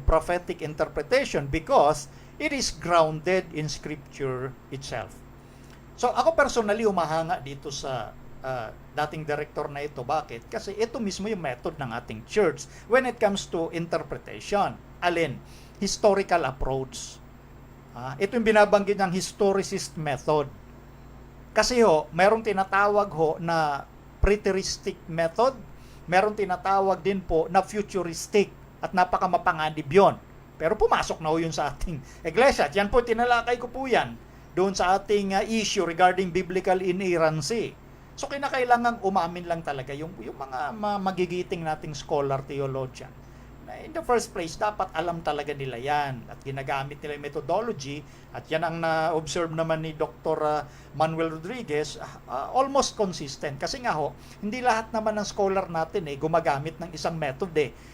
prophetic interpretation because it is grounded in Scripture itself. So ako personally humahanga dito sa dating director na ito. Bakit? Kasi ito mismo yung method ng ating church when it comes to interpretation. Alin? Historical approach. Ito yung binabanggit ng historicist method. Kasi mayroong tinatawag na preteristic method, merong tinatawag din po na futuristic at napakamapanganib yun. Pero pumasok na ho yun sa ating iglesia. At yan po, tinalakay ko po yan doon sa ating issue regarding biblical inerrancy. So kinakailangan umamin lang talaga yung mga magigiting nating scholar theologian. Na in the first place, dapat alam talaga nila yan at ginagamit nila yung methodology at yan ang na-observe naman ni Dr. Manuel Rodriguez, almost consistent. Kasi nga ho, hindi lahat naman ng scholar natin gumagamit ng isang method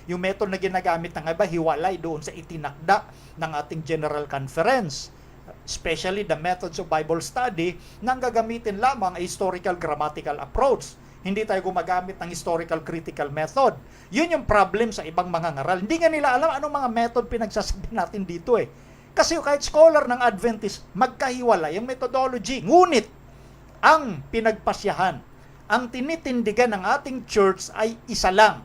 Yung method na ginagamit ng iba, hiwalay doon sa itinakda ng ating General Conference. Especially the methods of Bible study, nang gagamitin lamang ay historical grammatical approach. Hindi tayo gumagamit ng historical critical method. Yun yung problem sa ibang mga ngaral. Hindi nga nila alam anong mga method pinagsasabi natin dito Kasi kahit scholar ng Adventist, magkahiwala yung methodology. Ngunit, ang pinagpasyahan, ang tinitindigan ng ating church ay isa lang.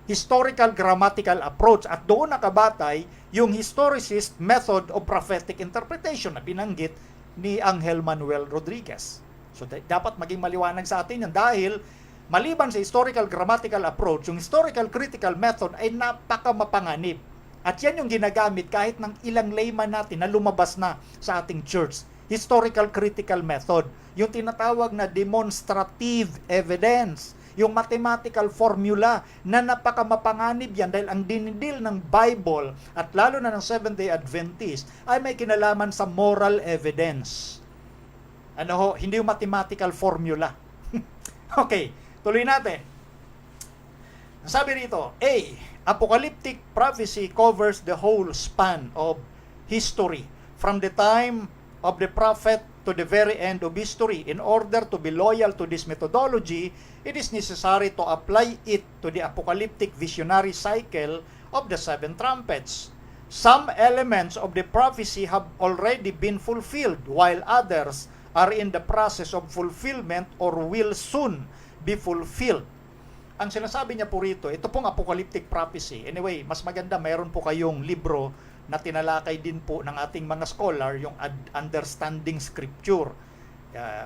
Historical grammatical approach. At doon nakabatay yung historicist method of prophetic interpretation na binanggit ni Angel Manuel Rodriguez. So dapat maging maliwanag sa atin yan dahil maliban sa historical grammatical approach, yung historical critical method ay napakamapanganib. At yan yung ginagamit kahit ng ilang layman natin na lumabas na sa ating church. Historical critical method. Yung tinatawag na demonstrative evidence. Yung mathematical formula na napakamapanganib yan dahil ang dinidil ng Bible at lalo na ng Seventh-day Adventist ay may kinalaman sa moral evidence. Hindi yung mathematical formula. Okay, tuloy natin. Sabi rito, A. Apocalyptic prophecy covers the whole span of history from the time of the prophet to the very end of history. In order to be loyal to this methodology, it is necessary to apply it to the apocalyptic visionary cycle of the seven trumpets. Some elements of the prophecy have already been fulfilled, while others are in the process of fulfillment or will soon be fulfilled. Ang sinasabi niya po rito, ito pong apocalyptic prophecy. Anyway, mas maganda mayroon po kayong libro na tinalakay din po ng ating mga scholar, yung Understanding Scripture.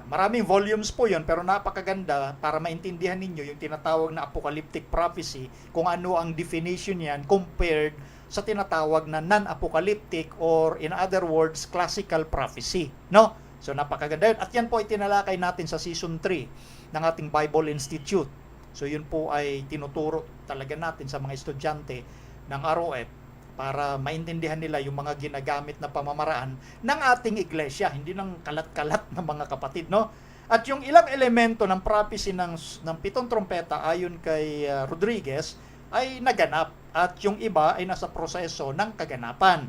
Maraming volumes po yun, pero napakaganda para maintindihan ninyo yung tinatawag na apocalyptic prophecy, kung ano ang definition yan compared sa tinatawag na non-apocalyptic or in other words, classical prophecy. No? So napakaganda yun. At yan po ay tinalakay natin sa season 3 ng ating Bible Institute. So yun po ay tinuturo talaga natin sa mga estudyante ng ROF para maintindihan nila yung mga ginagamit na pamamaraan ng ating iglesia, hindi ng kalat-kalat ng mga kapatid, no? At yung ilang elemento ng prophecy ng pitong trompeta ayon kay Rodriguez ay naganap at yung iba ay nasa proseso ng kaganapan.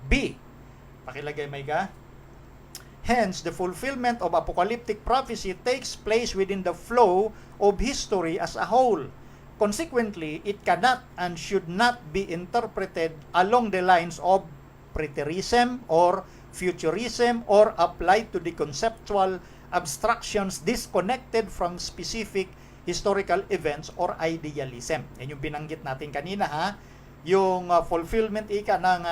B. Pakilagay may ga. Hence, the fulfillment of apocalyptic prophecy takes place within the flow of history as a whole. Consequently, it cannot and should not be interpreted along the lines of preterism or futurism or applied to the conceptual abstractions disconnected from specific historical events or idealism. Yan yung binanggit natin kanina yung fulfillment ng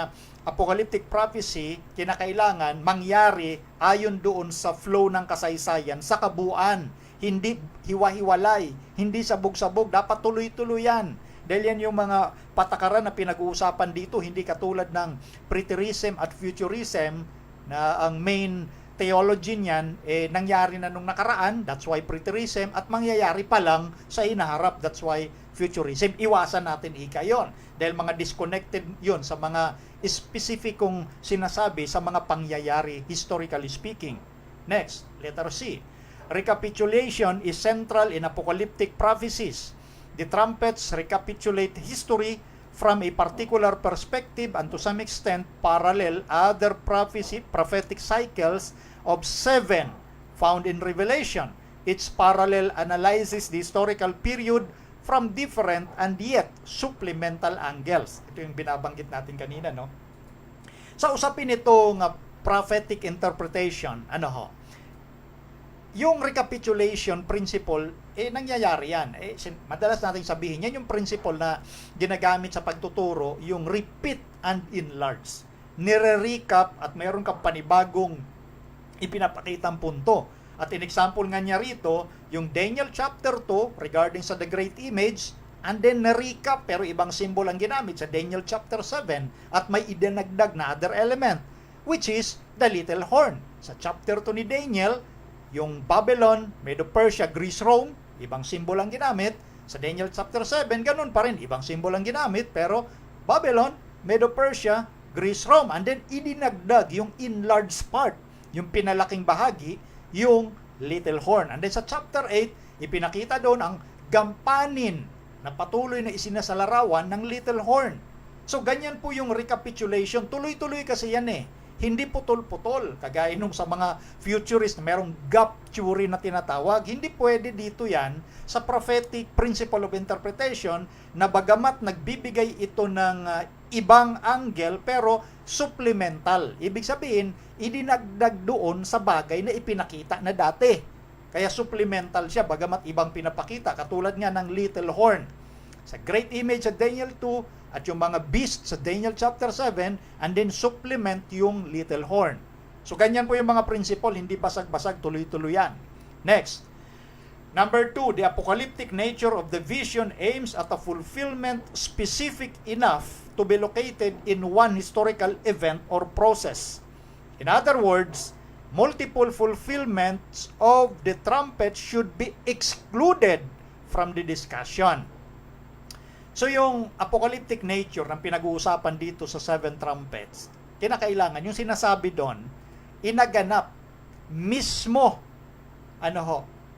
apocalyptic prophecy, kinakailangan mangyari ayon doon sa flow ng kasaysayan, sa kabuuan. Hindi hiwa-hiwalay, hindi sabog-sabog, dapat tuloy-tuloy yan. Dahil yan yung mga patakaran na pinag-uusapan dito, hindi katulad ng preterism at futurism na ang main theology niyan nangyari na nung nakaraan, that's why preterism, at mangyayari pa lang sa inaharap, that's why futurism. Iwasan natin yon dahil mga disconnected yon sa mga specificong sinasabi sa mga pangyayari historically speaking. Next, letter C. Recapitulation is central in apocalyptic prophecies. The trumpets recapitulate history from a particular perspective and to some extent parallel other prophetic cycles of 7 found in Revelation. Its parallel analyzes the historical period from different and yet supplemental angles. Ito yung binabanggit natin kanina, no? Sa usapin itong prophetic interpretation, yung recapitulation principle, nangyayari yan. Madalas natin sabihin, yan yung principle na ginagamit sa pagtuturo, yung repeat and enlarge. Nire-recap at mayroon kang panibagong ipinapakitang punto. At in example nga niya rito, yung Daniel chapter 2 regarding sa the great image, and then na-recap pero ibang symbol ang ginamit sa Daniel chapter 7 at may idinagdag na other element which is the little horn. Sa chapter 2 ni Daniel, yung Babylon, Medo-Persia, Greece, Rome, ibang symbol ang ginamit. Sa Daniel chapter 7, ganun pa rin, ibang symbol ang ginamit pero Babylon, Medo-Persia, Greece, Rome, and then idinagdag yung enlarged part, yung pinalaking bahagi, yung little horn. And then sa chapter 8, ipinakita doon ang gampanin na patuloy na isinasalarawan ng little horn. So ganyan po yung recapitulation. Tuloy-tuloy kasi yan eh. Hindi putol-putol. Kagaya nung sa mga futurist na merong gap theory na tinatawag. Hindi pwede dito yan sa prophetic principle of interpretation na bagamat nagbibigay ito ng ibang angle pero supplemental. Ibig sabihin, idinagdag doon sa bagay na ipinakita na dati. Kaya supplemental siya bagamat ibang pinapakita katulad nga ng little horn sa great image sa Daniel 2 at yung mga beast sa Daniel chapter 7 and then supplement yung little horn. So ganyan po yung mga principle, hindi basag-basag, tuloy-tuloy yan. Next. Number 2, the apocalyptic nature of the vision aims at a fulfillment specific enough to be located in one historical event or process. In other words, multiple fulfillments of the trumpet should be excluded from the discussion. So yung apocalyptic nature ng pinag-uusapan dito sa 7 trumpets, kinakailangan, yung sinasabi doon, inaganap mismo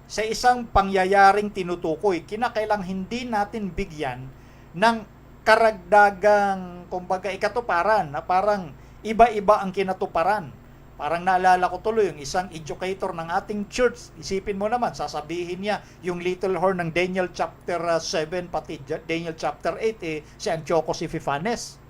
sa isang pangyayaring tinutukoy. Kinakailangan hindi natin bigyan ng karagdagang, kumbaga, ikatuparan na parang iba-iba ang kinatuparan. Parang naalala ko tuloy yung isang educator ng ating church. Isipin mo naman, sasabihin niya yung little horn ng Daniel chapter 7 pati Daniel chapter 8 si Antiochus Epiphanes.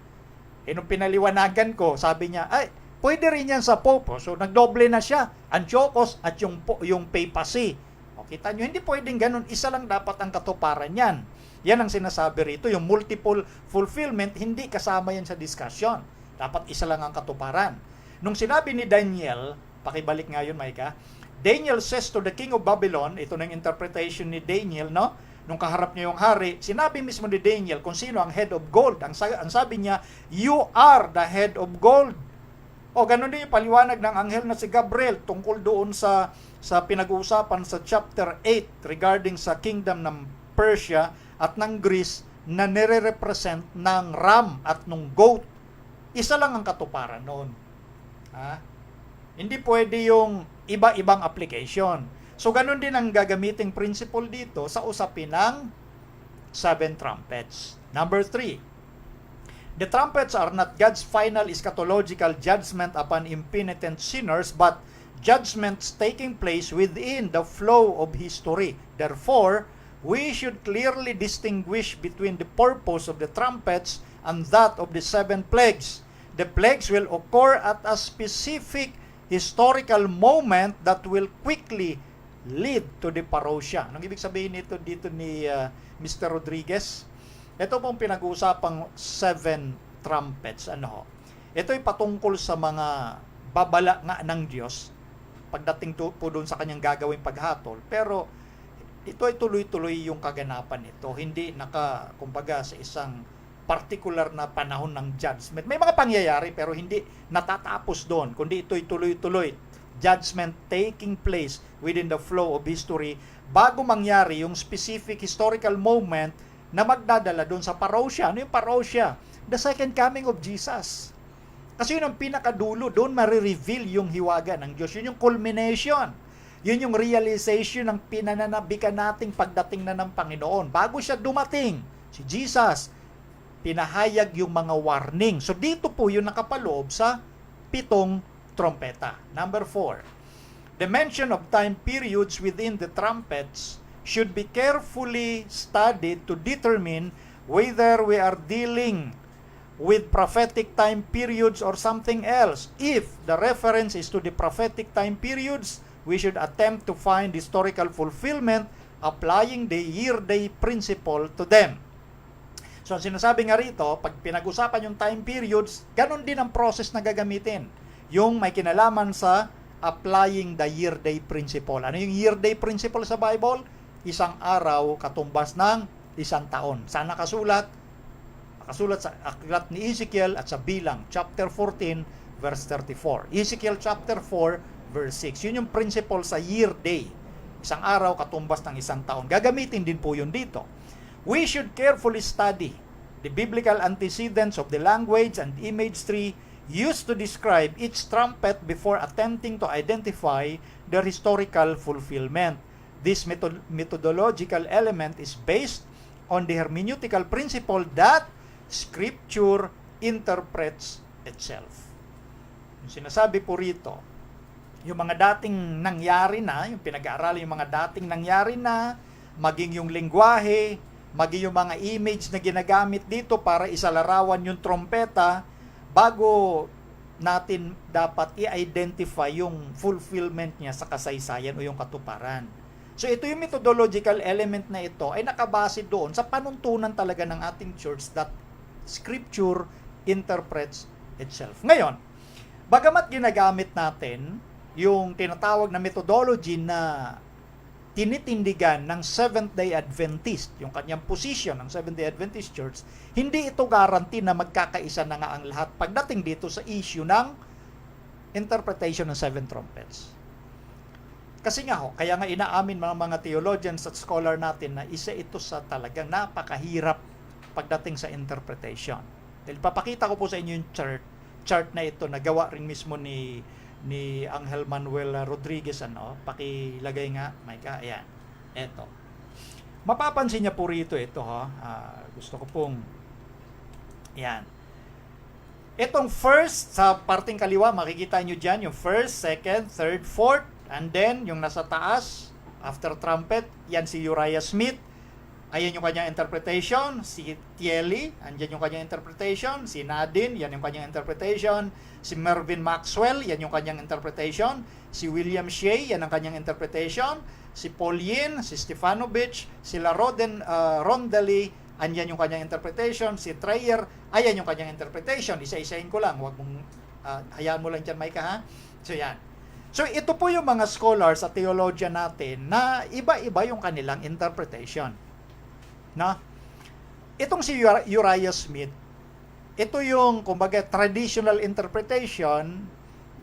Nung pinaliwanagan ko, sabi niya, ay, pwede rin yan sa Pope. So nagdoble na siya, Antiochus at yung papacy. O, kita nyo, hindi pwedeng ganun. Isa lang dapat ang katuparan yan. Yan ang sinasabi rito. Yung multiple fulfillment, hindi kasama yan sa discussion. Dapat isa lang ang katuparan. Nung sinabi ni Daniel, pakibalik nga yun, Micah, Daniel says to the king of Babylon, ito na yung interpretation ni Daniel, no? Nung kaharap niya yung hari, sinabi mismo ni Daniel kung sino ang head of gold. Ang sabi niya, you are the head of gold. O, ganun din yung paliwanag ng anghel na si Gabriel tungkol doon sa pinag-uusapan sa chapter 8 regarding sa kingdom ng Persia at ng Greece na nire-represent ng ram at ng goat. Isa lang ang katuparan noon. Hindi pwede yung iba-ibang application. So, ganun din ang gagamiting principle dito sa usapin ng 7 trumpets. Number 3, the trumpets are not God's final eschatological judgment upon impenitent sinners, but judgments taking place within the flow of history. Therefore, we should clearly distinguish between the purpose of the trumpets and that of the 7 plagues. The plagues will occur at a specific historical moment that will quickly lead to the parousia. Anong ibig sabihin nito dito ni Mr. Rodriguez? Ito pong pinag-uusapang 7 trumpets. Ito'y patungkol sa mga babala nga ng Diyos pagdating po doon sa kanyang gagawing paghatol. Pero ito ay tuloy-tuloy yung kaganapan nito. Hindi kumbaga sa isang particular na panahon ng judgment. May mga pangyayari pero hindi natatapos doon, kundi ito'y tuloy-tuloy. Judgment taking place within the flow of history bago mangyari yung specific historical moment na magdadala doon sa parousia. Ano yung parousia? The second coming of Jesus. Kasi yun ang pinakadulo, doon marireveal yung hiwaga ng Diyos. Yun yung culmination. Yun yung realization ng pinananabikan nating pagdating na ng Panginoon. Bago siya dumating, si Jesus, pinahayag yung mga warning. So dito po yung nakapaloob sa 7 trompeta. Number 4, the mention of time periods within the trumpets should be carefully studied to determine whether we are dealing with prophetic time periods or something else. If the reference is to the prophetic time periods, we should attempt to find historical fulfillment applying the year-day principle to them. So, ang sinasabi nga rito, pag pinag-usapan yung time periods, ganun din ang process na gagamitin. Yung may kinalaman sa applying the year-day principle. Ano yung year-day principle sa Bible? Isang araw katumbas ng isang taon. Saan nakasulat? Nakasulat sa aklat ni Ezekiel at sa Bilang, chapter 14, verse 34. Ezekiel chapter 4, verse 6. Yun yung principle sa year day. Isang araw katumbas ng isang taon. Gagamitin din po yun dito. We should carefully study the biblical antecedents of the language and imagery used to describe each trumpet before attempting to identify their historical fulfillment. This methodological element is based on the hermeneutical principle that Scripture interprets itself. Yung sinasabi po rito, yung mga dating nangyari na, yung pinag-aaralan yung mga dating nangyari na, maging yung lengguwahe, maging yung mga image na ginagamit dito para isalarawan yung trompeta, bago natin dapat i-identify yung fulfillment niya sa kasaysayan o yung katuparan. So ito yung methodological element na ito ay nakabase doon sa panuntunan talaga ng ating church that Scripture interprets itself. Ngayon, bagamat ginagamit natin yung tinatawag na methodology na tinitindigan ng Seventh-day Adventist, yung kanyang position ng Seventh-day Adventist Church, hindi ito guarantee na magkakaisa na nga ang lahat pagdating dito sa issue ng interpretation ng seven trumpets. Kasi nga kaya nga inaamin mga theologians at scholar natin na isa ito sa talagang napakahirap pagdating sa interpretation. Dahil papakita ko po sa inyo yung chart na ito na gawa rin mismo ni Angel Manuel Rodriguez, pakilagay nga, Micah, ayan, eto. Mapapansin niya po rito ito, gusto ko pong, ayan. Itong first, sa parting kaliwa, makikita nyo dyan, yung first, second, third, fourth, and then, yung nasa taas, after trumpet, yan si Uriah Smith, ayan yung kanyang interpretation. Si Thiele, andyan yung kanyang interpretation. Si Nadine, yan yung kanyang interpretation. Si Mervyn Maxwell, yan yung kanyang interpretation. Si William Shea, yan ang kanyang interpretation. Si Paul Yin, si Stefanovic, si Rondelli, andyan yung kanyang interpretation. Si Treyer, ayan yung kanyang interpretation. Isa-isahin ko lang, huwag mong hayaan mo lang dyan, Micah, ha? So yan. So ito po yung mga scholars at theologian natin na iba-iba yung kanilang interpretation. Na itong si Uriah Smith, ito yung kumbaga traditional interpretation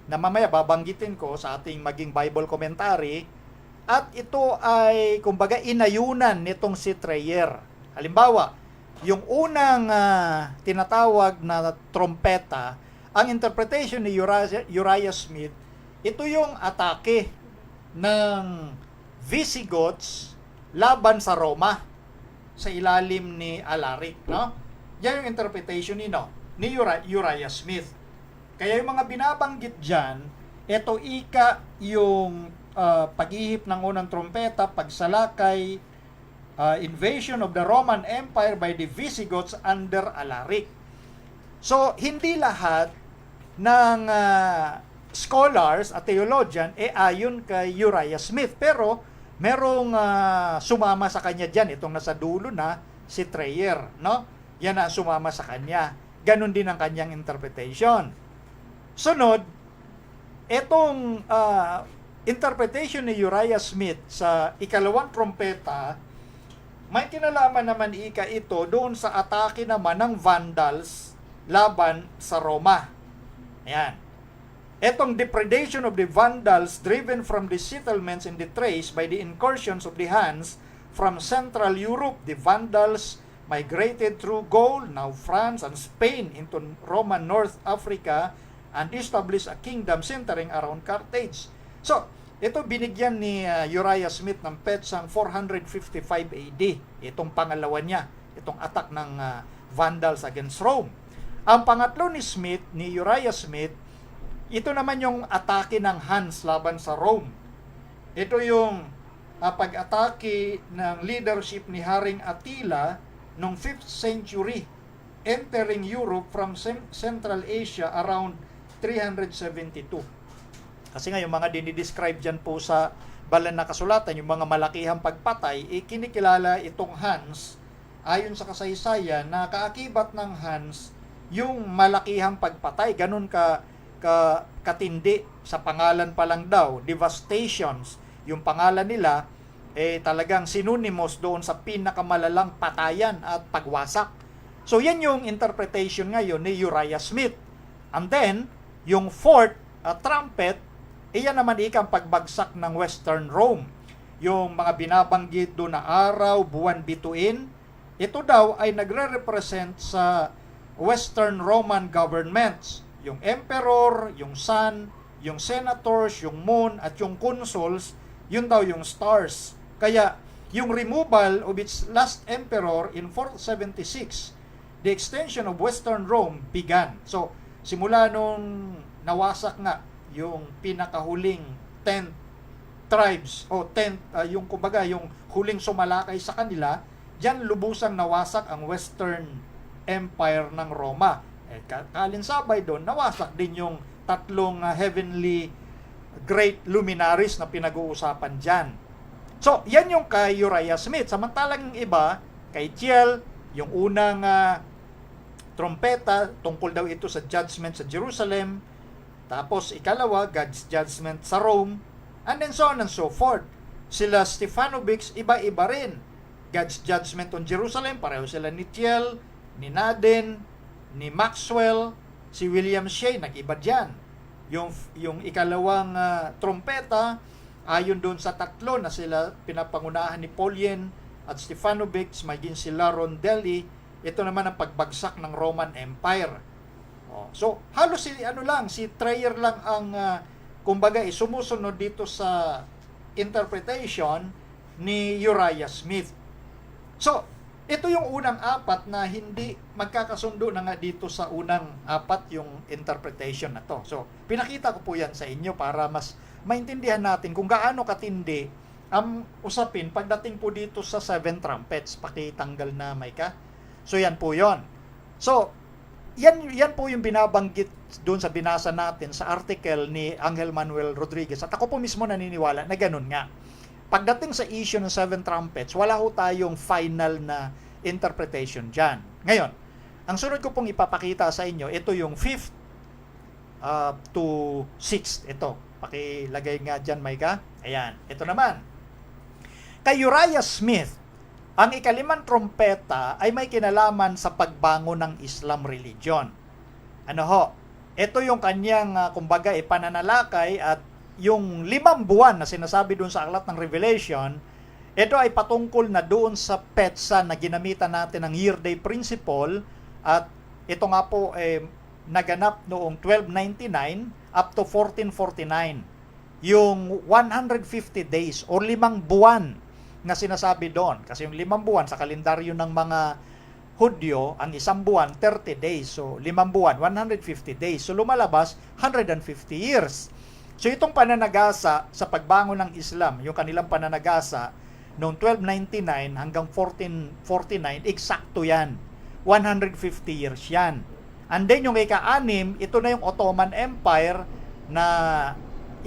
na mamaya babanggitin ko sa ating maging Bible commentary, at ito ay kumbaga inayunan nitong si Treyer. Halimbawa, yung unang tinatawag na trompeta, ang interpretation ni Uriah Smith, ito yung atake ng Visigoths laban sa Roma sa ilalim ni Alaric, no? Yan yung interpretation ni Uriah Smith. Kaya yung mga binabanggit diyan, ito yung paghihip ng unang trompeta, pagsalakay, invasion of the Roman Empire by the Visigoths under Alaric. So, hindi lahat ng scholars at theologian ayon kay Uriah Smith, pero merong sumama sa kanya dyan. Itong nasa dulo na si Treyer, no? Yan ang sumama sa kanya. Ganon din ang kanyang interpretation. Sunod, itong interpretation ni Uriah Smith sa ikalawang trompeta, may kinalaman naman ito doon sa atake naman ng Vandals laban sa Roma. Ayan. Etong depredation of the Vandals driven from the settlements in the Thrace by the incursions of the Huns from Central Europe, the Vandals migrated through Gaul, now France and Spain, into Roman North Africa and established a kingdom centering around Carthage. So, ito binigyan ni Uriah Smith ng petsang 455 AD. Itong pangalawa niya, itong attack ng Vandals against Rome. Ang pangatlo ni Uriah Smith, ito naman yung atake ng Huns laban sa Rome. Ito yung pag-atake ng leadership ni Haring Attila noong 5th century, entering Europe from Central Asia around 372. Kasi nga yung mga dinidescribe dyan po sa balan na kasulatan, yung mga malakihang pagpatay, kinikilala itong Huns, ayon sa kasaysayan, na kaakibat ng Huns yung malakihang pagpatay. Ganun katindi sa pangalan pa lang daw, devastations, yung pangalan nila, talagang synonymous doon sa pinakamalalang patayan at pagwasak. So yan yung interpretation ngayon ni Uriah Smith. And then, yung fourth trumpet, iyan naman ikang pagbagsak ng Western Rome. Yung mga binabanggit doon na araw, buwan, bituin, ito daw ay nagre-represent sa Western Roman governments. Yung emperor, yung sun, yung senators, yung moon, at yung consuls, yun daw yung stars. Kaya, yung removal of its last emperor in 476, the extension of Western Rome began. So, simula nung nawasak nga yung pinakahuling 10 tribes o 10 yung kumbaga yung huling sumalakay sa kanila, diyan lubusang nawasak ang Western Empire ng Roma. Kalinsabay doon, nawasak din yung tatlong heavenly great luminaries na pinag-uusapan diyan. So, yan yung kay Uriah Smith. Samantalang yung iba, kay Thiel, yung unang trompeta, tungkol daw ito sa judgment sa Jerusalem. Tapos ikalawa, God's judgment sa Rome. And then so on and so forth. Sila Stefanovics, iba-iba rin. God's judgment on Jerusalem, pareho sila ni Thiel, ni Naden, ni Maxwell, si William Shea, nag-iba dyan. Yung ikalawang trompeta, ayon doon sa tatlo na sila pinapangunahan ni Polyen at Stefanovics, maging sila Rondelli, ito naman ang pagbagsak ng Roman Empire. So, halos si Treyer lang ang kumbaga sumusunod dito sa interpretation ni Uriah Smith. So, ito yung unang apat na hindi magkakasundo na nga dito sa unang apat yung interpretation na to. So, pinakita ko po yan sa inyo para mas maintindihan natin kung gaano katindi ang usapin pagdating po dito sa 7 trumpets. Pakitanggal na, Micah. So, yan po yon. So, yan po yung binabanggit doon sa binasa natin sa article ni Angel Manuel Rodriguez. At ako po mismo naniniwala na ganun nga. Pagdating sa issue ng 7 trumpets, wala ho tayong final na interpretation dyan. Ngayon, ang sunod ko pong ipapakita sa inyo, ito yung 5th to 6th. Ito, pakilagay nga dyan, Micah. Ayan, ito naman. Kay Uriah Smith, ang ikalimang trompeta ay may kinalaman sa pagbango ng Islam religion. Ano ho? Ito yung kanyang, kumbaga, pananalakay at yung 5 buwan na sinasabi doon sa aklat ng Revelation, ito ay patungkol na doon sa petsa na ginamitan natin ng year-day principle at ito nga po naganap noong 1299 up to 1449. Yung 150 days o 5 buwan na sinasabi doon. Kasi yung 5 buwan sa kalendaryo ng mga Hudyo, ang isang buwan, 30 days. So, 5 buwan, 150 days. So, lumalabas, 150 years. So, itong pananagasa sa pagbangon ng Islam, yung kanilang pananagasa, noong 1299 hanggang 1449, eksakto yan. 150 years yan. And then, yung ika-6, ito na yung Ottoman Empire na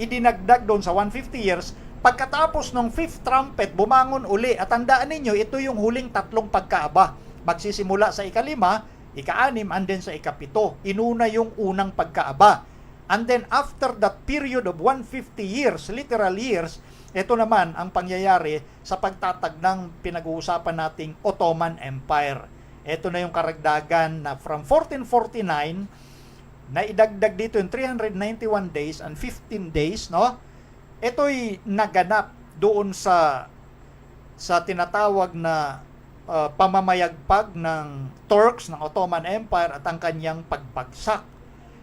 idinagdag doon sa 150 years. Pagkatapos ng 5th trumpet, bumangon uli. At tandaan ninyo, ito yung huling 3 pagkaaba. Magsisimula sa ika-5, ika-6, and then sa ika-7. Inuna yung unang pagkaaba. And then after that period of 150 years, literal years, ito naman ang pangyayari sa pagtatag ng pinag-uusapan nating Ottoman Empire. Ito na yung karagdagan na from 1449, na idagdag dito yung 391 days and 15 days, no? Ito'y naganap doon sa tinatawag na pamamayagpag ng Turks, ng Ottoman Empire at ang kanyang pagbagsak.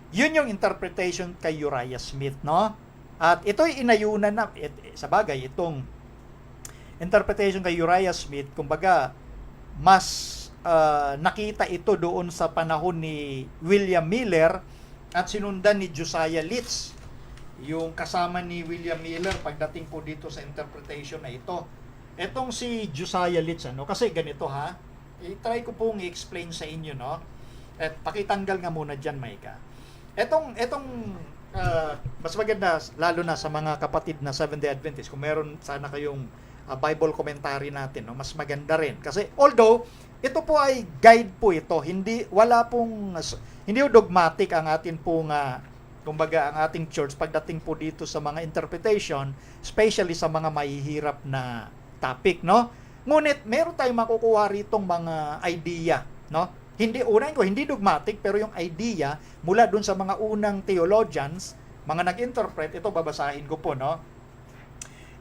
Yun yung interpretation kay Uriah Smith, no? At ito'y inayunan na, sa bagay, itong interpretation kay Uriah Smith, kumbaga, mas nakita ito doon sa panahon ni William Miller at sinundan ni Josiah Litz. Yung kasama ni William Miller pagdating po dito sa interpretation na ito. Etong si Josiah Litz, kasi ganito ha, i-try ko pong i-explain sa inyo, no? At pakitanggal nga muna dyan, Micah. Etong mas maganda, lalo na sa mga kapatid na Seventh-day Adventist, kung meron sana kayong Bible commentary natin, no? Mas maganda rin. Kasi although, ito po ay guide po ito, hindi dogmatic ang atin pong kumbaga ang ating church pagdating po dito sa mga interpretation, especially sa mga mahihirap na topic, no? Ngunit meron tayong makukuha ritong mga idea, no? Hindi dogmatic, pero yung idea mula dun sa mga unang theologians, mga nag-interpret, ito babasahin ko po, no?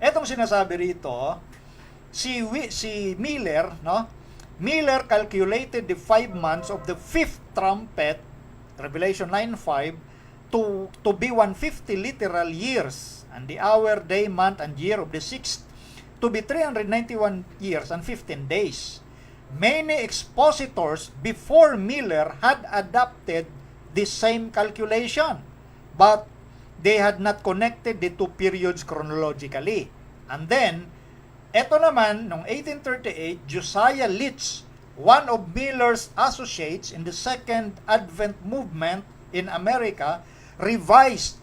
Etong sinasabi rito, si Miller, no? Miller calculated the 5 months of the fifth trumpet, Revelation 9:5, to be 150 literal years, and the hour, day, month, and year of the sixth to be 391 years and 15 days. Many expositors before Miller had adopted this same calculation, but they had not connected the two periods chronologically. And then, eto naman, noong 1838, Josiah Litch, one of Miller's associates in the Second Advent movement in America, revised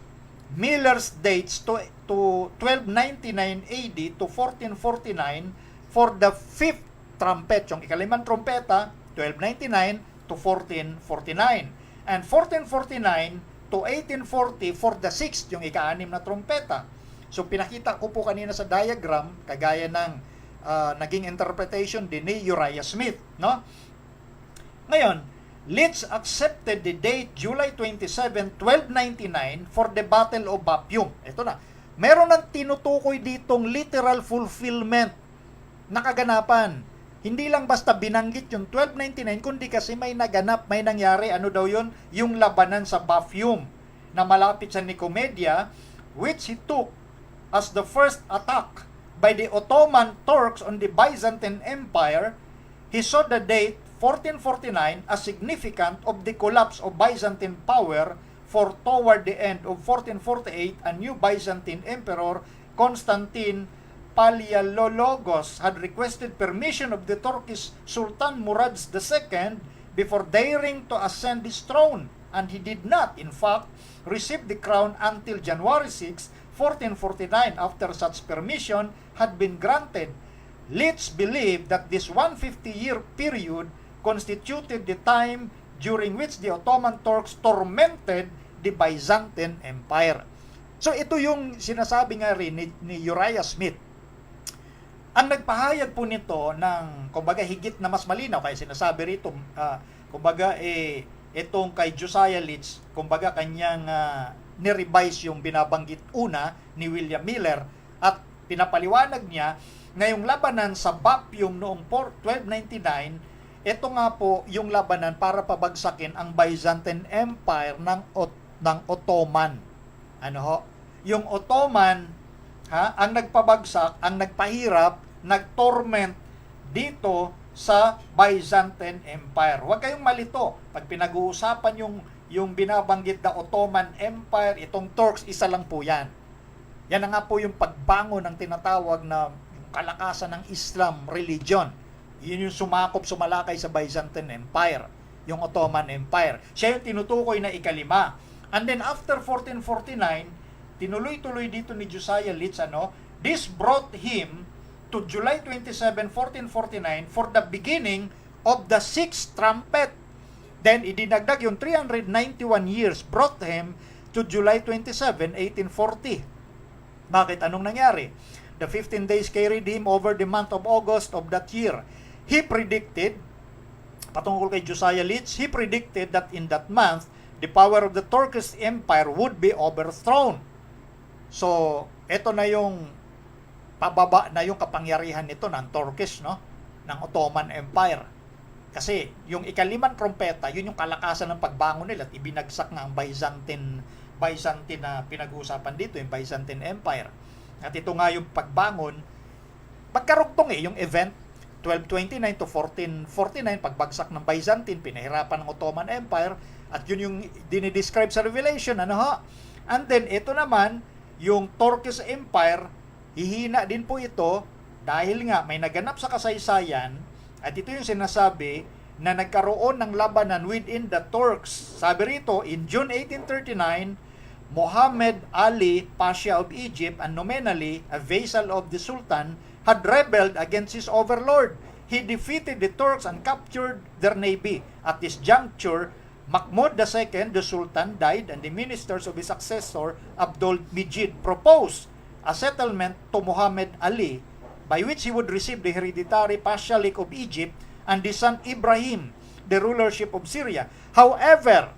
Miller's dates to 1299 AD to 1449 for the fifth trumpet, yung ikalimang trumpeta, 1299 to 1449, and 1449 to 1840 for the sixth, yung ika-anim na trumpeta. So pinakita ko po kanina sa diagram, kagaya ng naging interpretation din ni Uriah Smith, no? Ngayon, Litch accepted the date July 27, 1299 for the Battle of Baptium. Ito na. Meron ng tinutukoy ditong literal fulfillment na kaganapan. Hindi lang basta binanggit yung 1299, kundi kasi may naganap, may nangyari. Ano daw yun? Yung labanan sa Baptium na malapit sa Nicomedia, which he took as the first attack by the Ottoman Turks on the Byzantine Empire. He saw the date 1449 as significant of the collapse of Byzantine power, for toward the end of 1448, a new Byzantine emperor, Constantine Palaiologos, had requested permission of the Turkish Sultan Murad II before daring to ascend his throne, and he did not, in fact, receive the crown until January 6, 1449, after such permission had been granted. Litch believed that this 150-year period constituted the time during which the Ottoman Turks tormented the Byzantine Empire. So ito yung sinasabi nga rin ni Uriah Smith. Ang nagpahayag po nito ng, kumbaga, higit na mas malinaw, kaya sinasabi rito, kumbaga, itong kay Josiah Litch, kumbaga, kanyang nirevise yung binabanggit una ni William Miller, at pinapaliwanag niya na yung labanan sa Baptium noong 1299, ito nga po yung labanan para pabagsakin ang Byzantine Empire ng Ottoman. Ano ho? Yung Ottoman, ang nagpabagsak, ang nagpahirap, nagtorment dito sa Byzantine Empire. Huwag kayong malito. Pag pinag-uusapan yung binabanggit na Ottoman Empire, itong Turks, isa lang po yan. Yan na nga po yung pagbangon ng tinatawag na kalakasan ng Islam religion. Yun yung sumalakay sa Byzantine Empire, yung Ottoman Empire. Siya yung tinutukoy na ikalima. And then after 1449, tinuloy-tuloy dito ni Josiah Litch, this brought him to July 27, 1449 for the beginning of the sixth trumpet. Then idinagdag yung 391 years brought him to July 27, 1840. Bakit? Anong nangyari? The 15 days carried him over the month of August of that year. He predicted, patungkol kay Josiah Litch, he predicted that in that month, the power of the Turkish Empire would be overthrown. So, ito na yung pababa na yung kapangyarihan nito ng Turkish, ng Ottoman Empire. Kasi yung ikalimang trumpeta, yun yung kalakasan ng pagbangon nila at ibinagsak nga ang Byzantine na pinag-uusapan dito, yung Byzantine Empire. At ito nga yung pagbangon, pagkarugtong yung event, 1229 to 1449, pagbagsak ng Byzantine, pinahirapan ng Ottoman Empire, at yun yung dinidescribe sa Revelation, And then, ito naman, yung Turkish Empire, hihina din po ito, dahil nga may naganap sa kasaysayan, at ito yung sinasabi, na nagkaroon ng labanan within the Turks. Sabi rito, in June 1839, Muhammad Ali, Pasha of Egypt, and nominally a vassal of the Sultan, had rebelled against his overlord. He defeated the Turks and captured their navy. At this juncture, Mahmud II, the Sultan, died, and the ministers of his successor, Abdul Mejid, proposed a settlement to Muhammad Ali by which he would receive the hereditary patriarch of Egypt and his son Ibrahim, the rulership of Syria. However,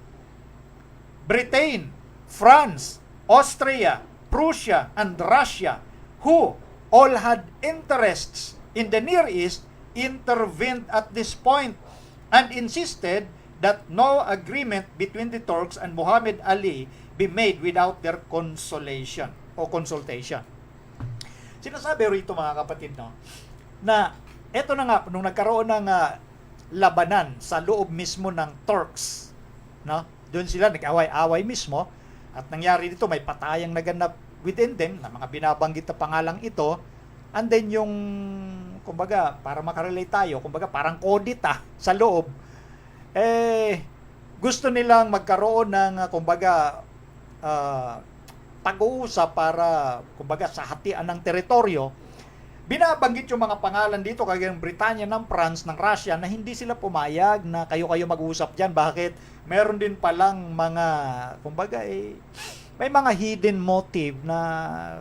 Britain, France, Austria, Prussia, and Russia, who all had interests in the Near East, intervened at this point and insisted that no agreement between the Turks and Muhammad Ali be made without their consultation. Sinasabi rito mga kapatid, no, na eto na nga, nung nagkaroon ng labanan sa loob mismo ng Turks, no, doon sila nag-away-away mismo, at nangyari dito, may patayang naganap within them, na mga binabanggit na pangalang ito, and then yung, kumbaga, para makarelate tayo, kumbaga, parang kodita sa loob, gusto nilang magkaroon ng, kumbaga, pag-uusap para, kumbaga, sa hatian ng teritoryo. Binabanggit yung mga pangalan dito, kagaya ng Britanya, ng France, ng Russia, na hindi sila pumayag na kayo-kayo mag-uusap dyan. Bakit? Meron din palang mga, kumbaga, may mga hidden motive na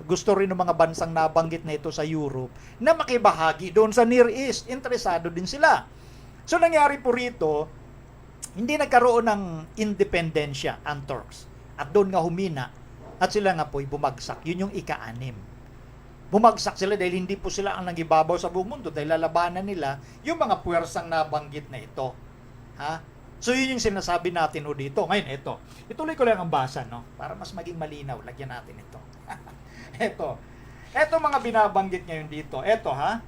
gusto rin ng mga bansang nabanggit na ito sa Europe na makibahagi doon sa Near East. Interesado din sila. So, nangyari po rito, hindi nagkaroon ng independensya ang Turks. At doon nga humina. At sila nga po'y bumagsak. Yun yung ika-6. Bumagsak sila dahil hindi po sila ang nangibabaw sa buong mundo dahil lalabanan nila yung mga puwersang nabanggit na ito. Ha? So yun yung sinasabi natin o dito. Ngayon, ito. Ituloy ko lang ang basa, no? Para mas maging malinaw. Lagyan natin ito. Ito mga binabanggit ngayon dito. Ito, ha?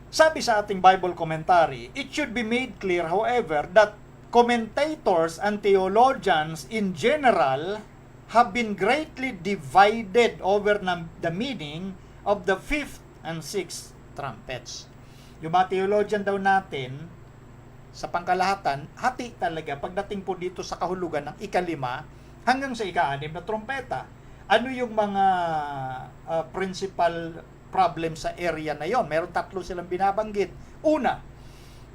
Sabi sa ating Bible commentary, it should be made clear, however, that commentators and theologians in general have been greatly divided over the meaning of the 5th and 6th trumpets. Yung mga theologian daw natin, sa pangkalahatan, hati talaga pagdating po dito sa kahulugan ng ika-5 hanggang sa ika-6 na trompeta. Ano yung mga principal problem sa area na yon? Meron 3 silang binabanggit. Una,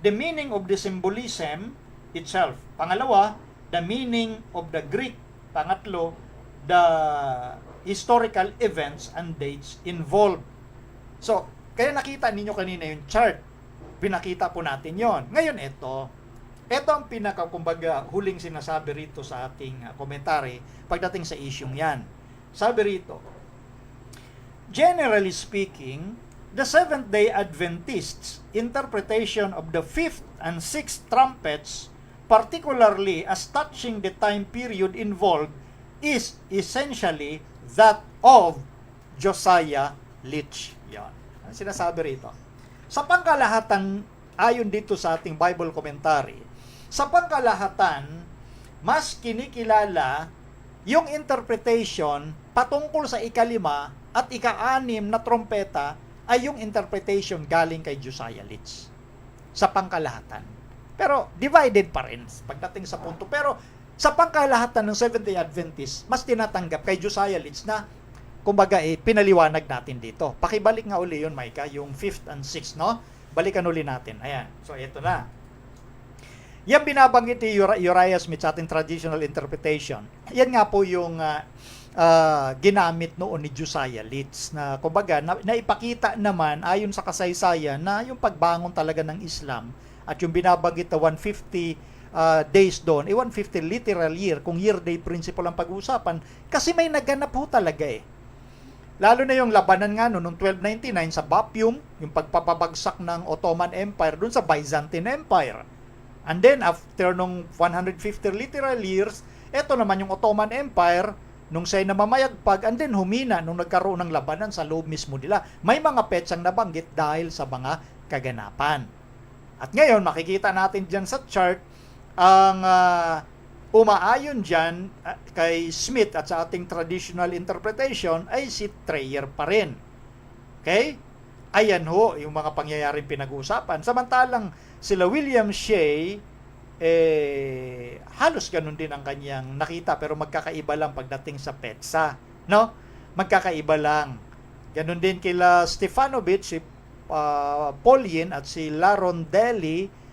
the meaning of the symbolism itself. Pangalawa, the meaning of the Greek. Pangatlo, the historical events and dates involved. So, kaya nakita ninyo kanina yung chart. Pinakita po natin yon. Ngayon, ito ang kumbaga, huling sinasabi rito sa ating komentary pagdating sa isyung yan. Sabi rito, generally speaking, the Seventh-day Adventists' interpretation of the 5th and 6th trumpets, particularly as touching the time period involved, is essentially that of Josiah Litch. Yan. Ano sinasabi rito? Sa pangkalahatan, ayon dito sa ating Bible commentary, sa pangkalahatan, mas kinikilala yung interpretation patungkol sa ika-5 at ika-6 na trompeta ay yung interpretation galing kay Josiah Litch. Sa pangkalahatan. Pero divided pa rin pagdating sa punto. Pero sa pangkalahatan ng Seventh-day Adventist, mas tinatanggap kay Josiah Litch na kumbaga pinaliwanag natin dito. Pakibalik nga uli yun, Micah, yung 5th and 6th, no? Balikan uli natin. Ayan. So, ito na. Yan binabanggit ni Uriah Smith sa ating traditional interpretation. Yan nga po yung ginamit noon ni Josiah Litch na kumbaga naipakita naman ayon sa kasaysayan na yung pagbangon talaga ng Islam at yung binabanggit na 150 days doon, 150 literal year, kung year day principle ang pag-uusapan, kasi may naganap po talaga Lalo na yung labanan nga noong 1299 sa Bapium, yung pagpapabagsak ng Ottoman Empire doon sa Byzantine Empire. And then after nung 150 literal years, eto naman yung Ottoman Empire, nung siya'y namamayagpag, and then humina nung nagkaroon ng labanan sa loob mismo nila. May mga petsang nabanggit dahil sa mga kaganapan. At ngayon, makikita natin dyan sa chart, ang umaayon dyan kay Smith at sa ating traditional interpretation ay si Treyer pa rin. Okay? Ayan ho, yung mga pangyayaring pinag-uusapan. Samantalang sila William Shea, halos ganun din ang kanyang nakita pero magkakaiba lang pagdating sa petsa. No? Magkakaiba lang. Ganun din kila Stefanovic, si Paulian at si Larondelli,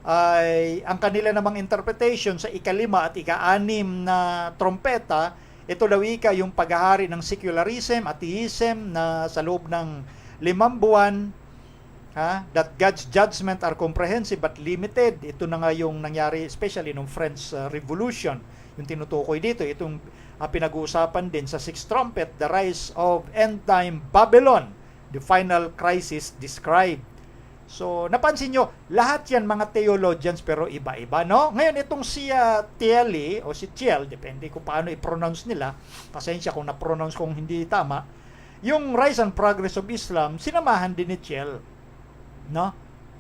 ay ang kanila namang interpretation sa ika-5 at ika-6 na trompeta, ito daw yung paghahari ng secularism, atheism na sa loob ng 5 buwan, that God's judgment are comprehensive but limited. Ito na nga yung nangyari especially nung French Revolution. Yung tinutukoy dito, itong pinag-uusapan din sa Sixth Trumpet, the rise of end-time Babylon, the final crisis described. So, napansin nyo, lahat yan mga theologians pero iba-iba, no? Ngayon, itong si Thiele o si Thiel, depende kung paano i-pronounce nila, pasensya kung na-pronounce kung hindi tama, yung Rise and Progress of Islam, sinamahan din ni Thiel, no?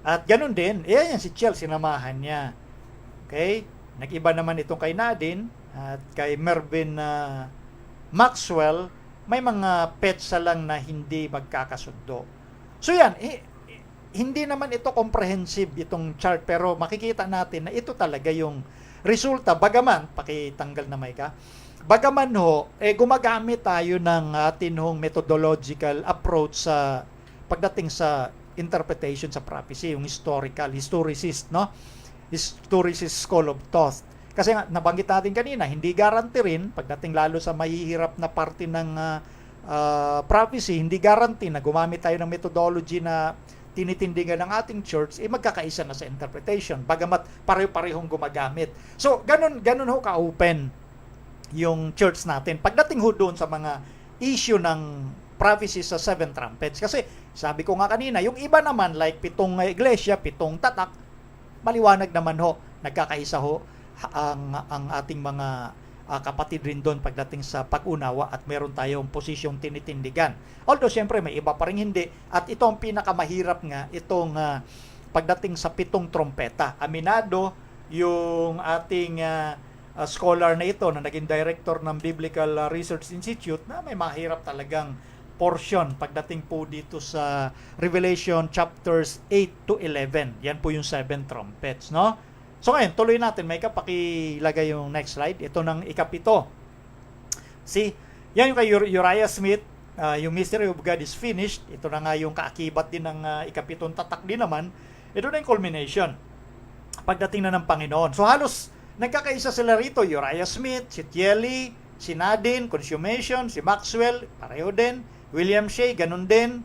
At ganun din, yan si Thiel, sinamahan niya. Okay? Nag-iba naman itong kay Nadine at kay Mervyn Maxwell, may mga petsa lang na hindi magkakasundo. So yan, hindi naman ito comprehensive itong chart pero makikita natin na ito talaga yung resulta. Bagaman, pakitanggal na mic bagaman gumagamit tayo ng atin methodological approach sa pagdating sa interpretation sa prophecy, yung historicist, no? Historicist school of thought. Kasi nga, nabanggit natin kanina, hindi guarantee rin, pagdating lalo sa mahihirap na parte ng prophecy, hindi guarantee na gumamit tayo ng methodology na tinitindigan ng ating church, magkakaisa na sa interpretation, bagamat pareho-parehong gumagamit. So, ganun ka-open yung church natin. Pagdating doon sa mga issue ng prophecy sa 7 trumpets, kasi sabi ko nga kanina, yung iba naman, like 7 iglesia, 7 tatak, maliwanag naman nagkakaisa ang ating mga kapatid rin doon pagdating sa pag-unawa at meron tayong posisyong tinitindigan. Although, siyempre, may iba pa rin hindi. At ito ang pinakamahirap nga, itong pagdating sa 7 trompeta. Aminado yung ating scholar na ito na naging director ng Biblical Research Institute na may mahirap talagang portion pagdating po dito sa Revelation chapters 8 to 11. Yan po yung 7 trumpets, no? So ngayon, tuloy natin. May pakilagay yung next slide. Ito ng ikapito. See, yan yung kay Uriah Smith, yung Mystery of God is finished. Ito na nga yung kaakibat din ng ikapitong tatak din naman. Ito na yung culmination. Pagdating na ng Panginoon. So halos nagkakaisa sila rito. Uriah Smith, si Thiele, si Nadine, consummation, si Maxwell, pareho din. William Shea, ganun din.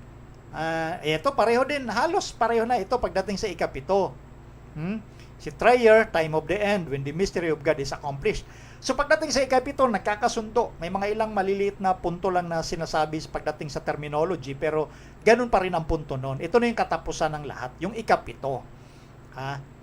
Ito, pareho din. Halos pareho na ito pagdating sa ikapito. Si Trier, time of the end, when the mystery of God is accomplished. So pagdating sa ikapito, nagkakasundo. May mga ilang maliliit na punto lang na sinasabi pagdating sa terminology, pero ganun pa rin ang punto noon. Ito na yung katapusan ng lahat, yung ikapito.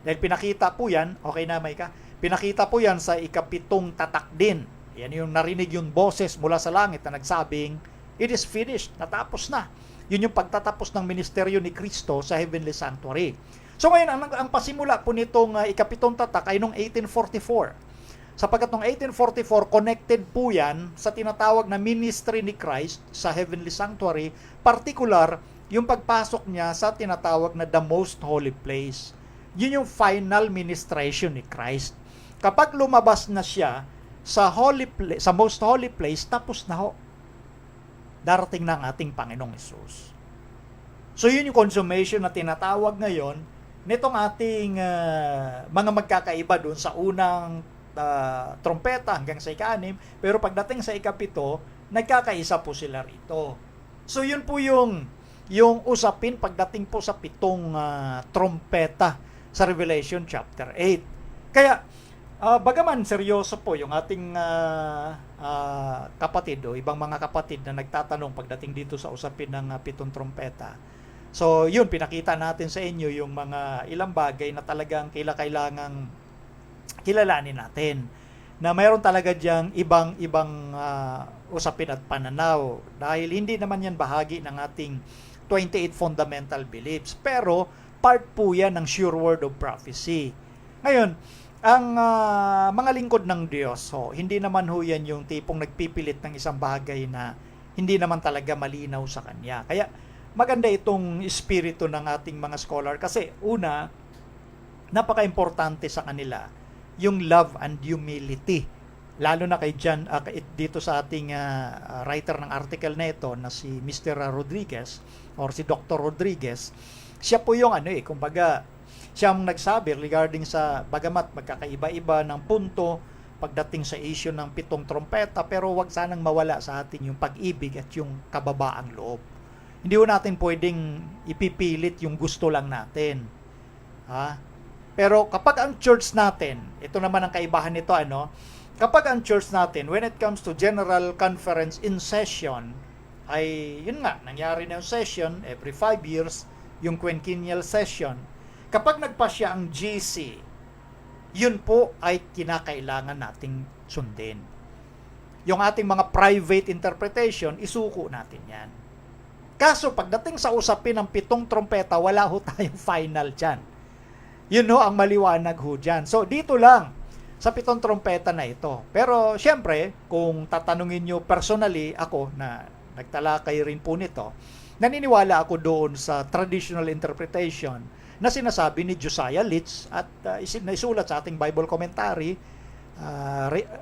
Dahil pinakita po yan, okay na may pinakita po yan sa ikapitong tatak din. Yan yung narinig yung boses mula sa langit na nagsabing, it is finished, natapos na. Yun yung pagtatapos ng ministeryo ni Kristo sa heavenly sanctuary. So ngayon, ang pasimula po nitong ikapitong tatak ay noong 1844. Sapagkat noong 1844, connected po yan sa tinatawag na ministry ni Christ sa heavenly sanctuary, particular yung pagpasok niya sa tinatawag na the most holy place. Yun yung final ministration ni Christ. Kapag lumabas na siya sa most holy place, tapos na darating na ang ating Panginoong Hesus. So yun yung consummation na tinatawag ngayon nitong ating mga magkakaiba doon sa unang trompeta hanggang sa ika-6, pero pagdating sa ikapito, nagkakaisa po sila rito. So yun po yung usapin pagdating po sa 7 trompeta sa Revelation chapter 8. Kaya bagaman seryoso po yung ating kapatid o ibang mga kapatid na nagtatanong pagdating dito sa usapin ng 7 trompeta. So, yun, pinakita natin sa inyo yung mga ilang bagay na talagang kailangang kilalanin natin. Na mayroon talaga diyang ibang usapin at pananaw. Dahil hindi naman yan bahagi ng ating 28 fundamental beliefs. Pero, part po yan ng sure word of prophecy. Ngayon, ang mga lingkod ng Diyos, hindi naman yan yung tipong nagpipilit ng isang bagay na hindi naman talaga malinaw sa Kanya. Kaya, maganda itong espiritu ng ating mga scholar kasi una, napaka-importante sa kanila yung love and humility. Lalo na kay John, dito sa ating writer ng article na ito na si Mr. Rodriguez or si Dr. Rodriguez. Siya po yung kumbaga, siyang nagsabi regarding sa bagamat magkakaiba-iba ng punto pagdating sa issue ng 7 trompeta, pero wag sanang mawala sa atin yung pag-ibig at yung kababaang loob. Hindi ho natin pwedeng ipipilit yung gusto lang natin. Ha? Pero kapag ang church natin, ito naman ang kaibahan nito, kapag ang church natin, when it comes to General Conference in session, ay, yun nga, nangyari na yung session every 5 years, yung quinquennial session. Kapag nagpasya ang GC, yun po ay kinakailangan nating sundin. Yung ating mga private interpretation, isuko natin yan. Kaso pagdating sa usapin ng 7 trompeta, wala ho tayong final dyan. Yun ho ang maliwanag ho dyan. So dito lang, sa 7 trompeta na ito. Pero syempre, kung tatanungin nyo personally, ako na nagtalakay rin po nito, naniniwala ako doon sa traditional interpretation na sinasabi ni Josiah Litz at naisulat sa ating Bible commentary,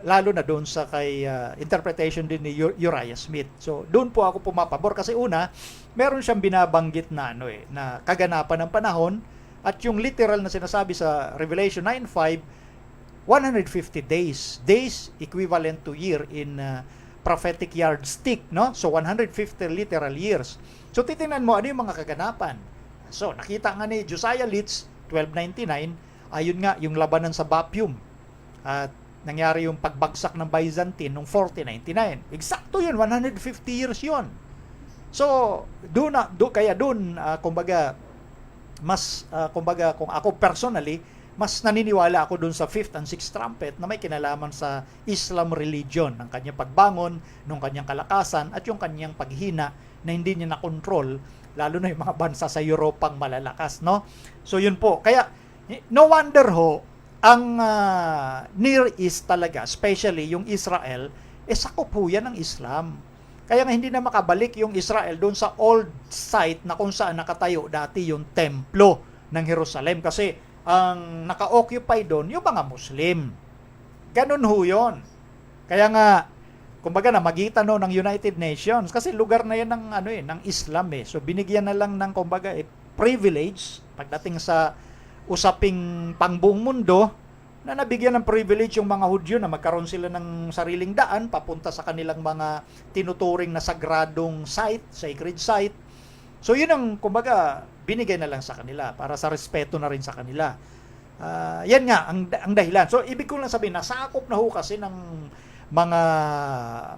lalo na doon sa kay interpretation din ni Uriah Smith. So doon po ako pumapabor kasi una, meron siyang binabanggit na na kaganapan ng panahon at yung literal na sinasabi sa Revelation 9:5, 150 days. Days equivalent to year in prophetic yardstick, no? So 150 literal years. So titingnan mo ano yung mga kaganapan. So nakita nga ni Josiah Litz 1299, ayun nga yung labanan sa Bapium. At nangyari yung pagbagsak ng Byzantine noong 1499. Eksakto yun, 150 years yun. So, kaya doon, kumbaga, kung ako personally, mas naniniwala ako doon sa 5th and 6th trumpet na may kinalaman sa Islam religion, ng kanyang pagbangon, ng kanyang kalakasan, at yung kanyang paghina na hindi niya nakontrol, lalo na yung mga bansa sa Europang malalakas, no? So, yun po. Kaya, no wonder ho, ang Near East talaga, especially yung Israel, sakop po yan ng Islam. Kaya nga hindi na makabalik yung Israel doon sa old site na kung saan nakatayo dati yung templo ng Jerusalem. Kasi ang naka-occupy doon yung mga Muslim. Ganun ho yun. Kaya nga, kumbaga namagitan no ng United Nations kasi lugar na yan ng ng Islam So binigyan na lang ng kumbaga privilege pagdating sa usaping pangbuong mundo na nabigyan ng privilege yung mga Hudyo na magkaroon sila ng sariling daan papunta sa kanilang mga tinuturing na sagradong site, sacred site. So yun ang kumbaga binigay na lang sa kanila para sa respeto na rin sa kanila. Yan nga ang dahilan. So ibig ko lang sabihin, nasakop na ho kasi ng mga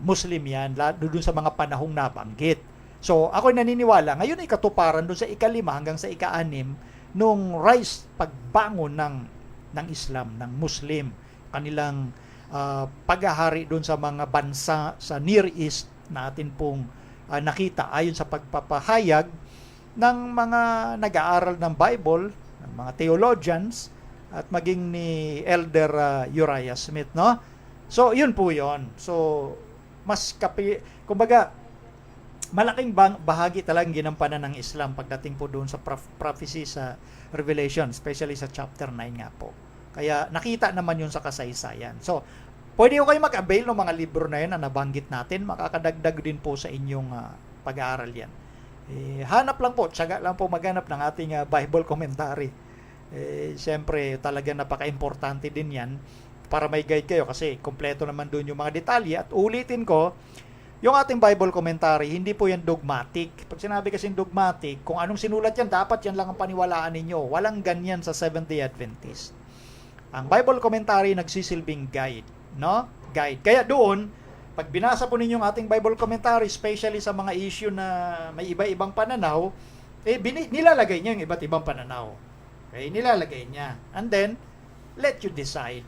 Muslim yan, doon sa mga panahong nabanggit. So ako'y naniniwala, ngayon ay katuparan doon sa ika-5 hanggang sa ika-6 nung rise, pagbangon ng Islam, ng Muslim, kanilang paghahari doon sa mga bansa sa Near East natin pong nakita ayon sa pagpapahayag ng mga nag-aaral ng Bible, ng mga theologians, at maging ni Elder Uriah Smith, no? So, yun po yun. So, kumbaga, malaking bahagi talagang ginampanan ng Islam pagdating po doon sa prophecy sa Revelation, especially sa chapter 9 nga po. Kaya nakita naman yun sa kasaysayan. So, pwede ko kayo mag-avail ng mga libro na yun na nabanggit natin. Makakadagdag din po sa inyong pag-aaral yan. Hanap lang po, tiyaga lang po maghanap ng ating Bible commentary. Siyempre, talaga napaka-importante din yan para may guide kayo kasi kompleto naman doon yung mga detalye. At ulitin ko, yung ating Bible commentary, hindi po yan dogmatic. Pag sinabi kasing dogmatic, kung anong sinulat yan, dapat yan lang ang paniwalaan ninyo. Walang ganyan sa Seventh-day Adventist. Ang Bible commentary nagsisilbing guide, no? Guide. Kaya doon, pag binasa po ninyo ang ating Bible commentary, especially sa mga issue na may iba-ibang pananaw, nilalagay niya yung iba't ibang pananaw. Okay? Nilalagay niya. And then, let you decide.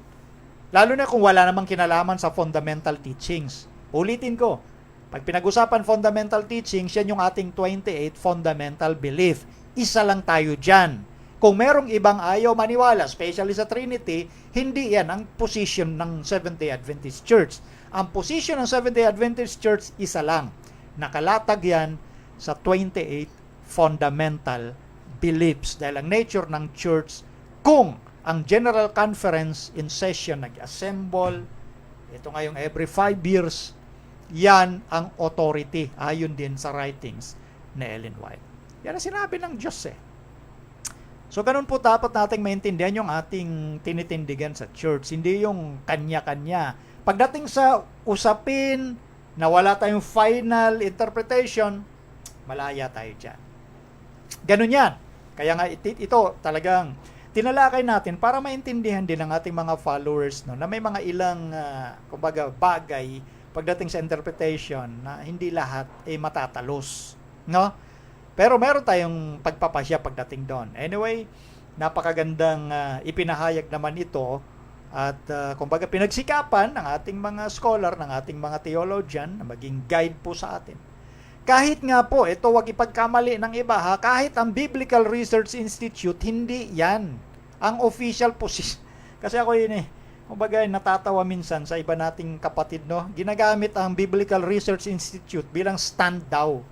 Lalo na kung wala namang kinalaman sa fundamental teachings. Ulitin ko, pag pinag-usapan fundamental teachings, yan yung ating 28 fundamental belief. Isa lang tayo dyan. Kung merong ibang ayaw maniwala, especially sa Trinity, hindi yan ang position ng Seventh-day Adventist Church. Ang position ng Seventh-day Adventist Church, isa lang. Nakalatag yan sa 28 fundamental beliefs. Dahil ang nature ng church, kung ang General Conference in session nag-assemble, ito nga yung every 5 years, yan ang authority ayon din sa writings ni Ellen White. Yan ang sinabi ng Diyos So ganun po dapat nating maintindihan yung ating tinitindigan sa church, hindi yung kanya-kanya. Pagdating sa usapin na wala tayong final interpretation, malaya tayo dyan. Ganun yan. Kaya nga ito talagang tinalakay natin para maintindihan din ng ating mga followers no, na may mga ilang kumbaga bagay pagdating sa interpretation na hindi lahat ay matatalos. No? Pero meron tayong pagpapasya pagdating doon. Anyway, napakagandang ipinahayag naman ito at kumbaga pinagsikapan ng ating mga scholar, ng ating mga theologian na maging guide po sa atin. Kahit nga po, ito wag ipagkamali ng iba ha, kahit ang Biblical Research Institute, hindi yan ang official position. Kasi ako yun kumbaga natatawa minsan sa iba nating kapatid, no? Ginagamit ang Biblical Research Institute bilang stand daw.